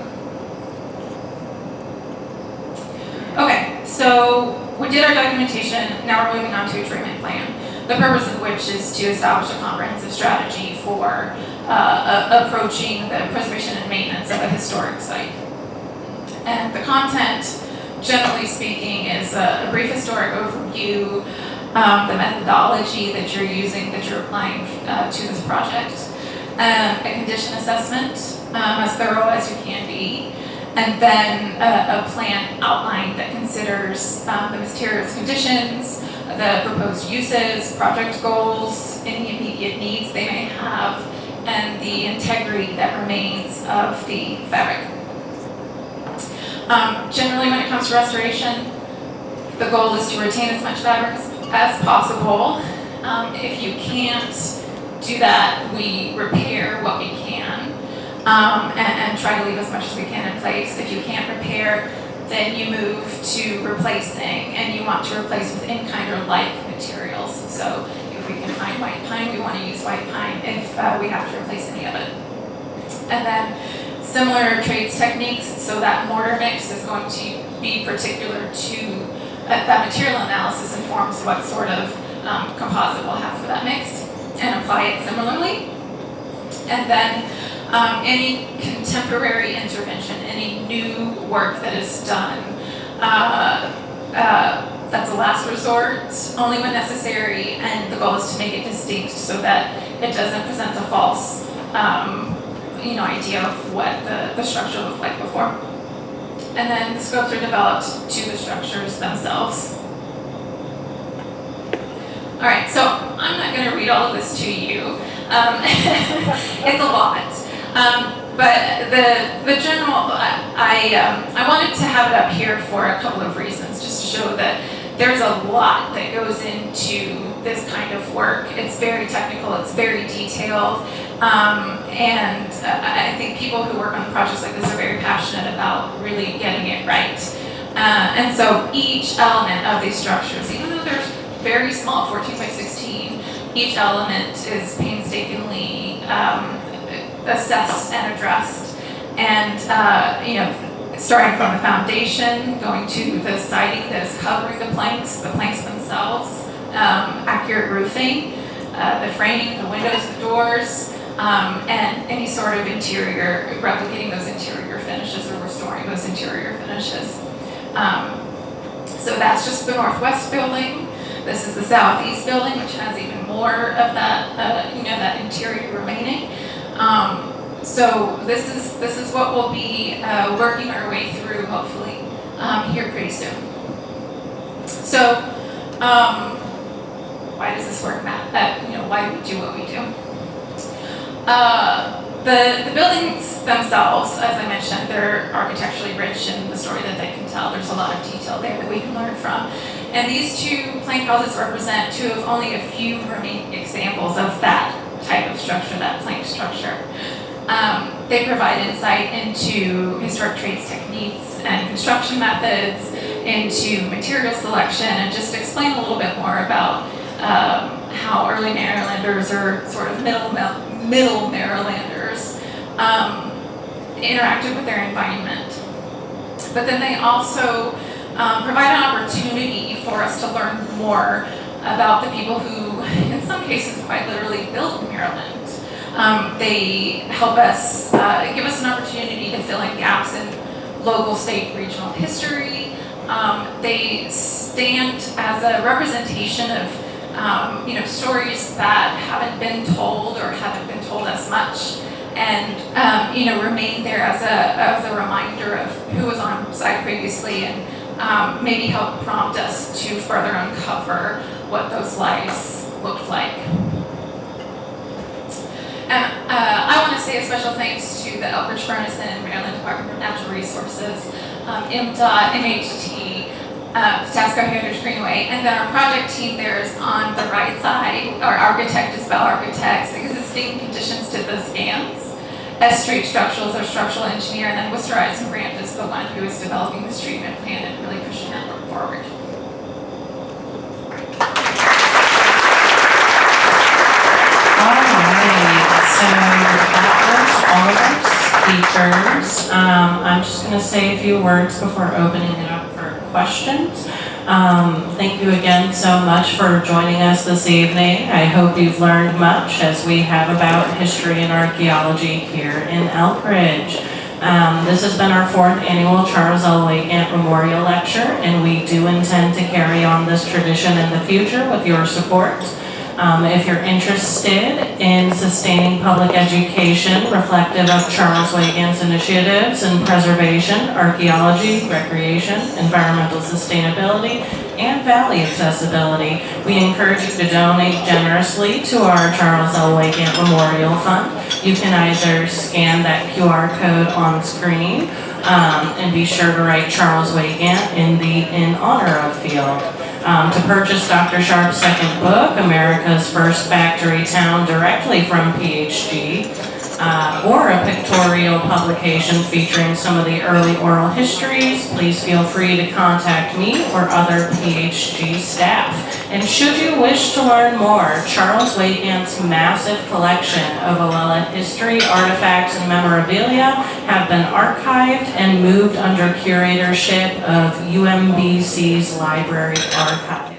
Okay, so we did our documentation, now we're moving on to a treatment plan, the purpose of which is to establish a comprehensive strategy for approaching the preservation and maintenance of a historic site. And the content, generally speaking, is a brief historic overview, the methodology that you're using, that you're applying to this project, a condition assessment, as thorough as you can be, and then a plan outline that considers the materials conditions, the proposed uses, project goals, any immediate needs they may have, and the integrity that remains of the fabric. Generally, when it comes to restoration, the goal is to retain as much fabric as possible. If you can't do that, we repair what we can. And try to leave as much as we can in place. If you can't repair, then you move to replacing, and you want to replace with in-kind or like materials. So if we can find white pine, we want to use white pine if we have to replace any of it. And then similar trades techniques, so that mortar mix is going to be particular to that material analysis informs what sort of composite we'll have for that mix, and apply it similarly. And then Any contemporary intervention, any new work that is done, that's a last resort, only when necessary, and the goal is to make it distinct so that it doesn't present a false idea of what the structure looked like before. And then the scopes are developed to the structures themselves. All right, so I'm not going to read all of this to you. It's a lot. But the general, I wanted to have it up here for a couple of reasons, just to show that there's a lot that goes into this kind of work. It's very technical, it's very detailed, and I think people who work on projects like this are very passionate about really getting it right. And so each element of these structures, even though they're very small, 14 by 16, each element is painstakingly assessed and addressed, and starting from the foundation, going to the siding that is covering the planks themselves, accurate roofing, the framing, the windows, the doors, and any sort of interior, replicating those interior finishes or restoring those interior finishes. So that's just the northwest building. This is the southeast building, which has even more of that, that interior remaining. So this is what we'll be working our way through, hopefully, here pretty soon. So, why does this work, Matt? Why do we do what we do? The buildings themselves, as I mentioned, they're architecturally rich in the story that they can tell. There's a lot of detail there that we can learn from. And these two plank houses represent two of only a few remaining examples of that type of structure, that plank structure. They provide insight into historic trades techniques and construction methods, into material selection, and just explain a little bit more about how early Marylanders, or sort of middle Marylanders, interacted with their environment. But then they also provide an opportunity for us to learn more about the people who, in some cases, quite literally built Maryland. They help us, give us an opportunity to fill in gaps in local, state, regional history. They stand as a representation of, stories that haven't been told or haven't been told as much, and remain there as a reminder of who was on site previously, and maybe help prompt us to further uncover what those lives looked like. And I want to say a special thanks to the Elkridge Furnace Inn, Maryland Department of Natural Resources, MDOT, MHT, Patapsco Heritage Greenway, and then our project team there is on the right side. Our architect is Bell Architects. Existing conditions to the scans. S Street Structurals, our structural engineer, and then Worcester Eisen Grant is the one who is developing this treatment plan and really pushing that work forward. So that was all of our speakers. I'm just going to say a few words before opening it up for questions. Thank you again so much for joining us this evening. I hope you've learned much, as we have, about history and archaeology here in Elkridge. This has been our 4th annual Charles L. Wygant Memorial Lecture, and we do intend to carry on this tradition in the future with your support. If you're interested in sustaining public education reflective of Charles Wygant's initiatives in preservation, archaeology, recreation, environmental sustainability, and valley accessibility, we encourage you to donate generously to our Charles L. Wygant Memorial Fund. You can either scan that QR code on screen and be sure to write Charles Wygant in the "In Honor of" field. To purchase Dr. Sharp's second book, America's First Factory Town, directly from PHG, or a pictorial publication featuring some of the early oral histories, please feel free to contact me or other PHG staff. And should you wish to learn more, Charles Wygant's massive collection of Oella history, artifacts, and memorabilia have been archived and moved under curatorship of UMBC's Library Archive.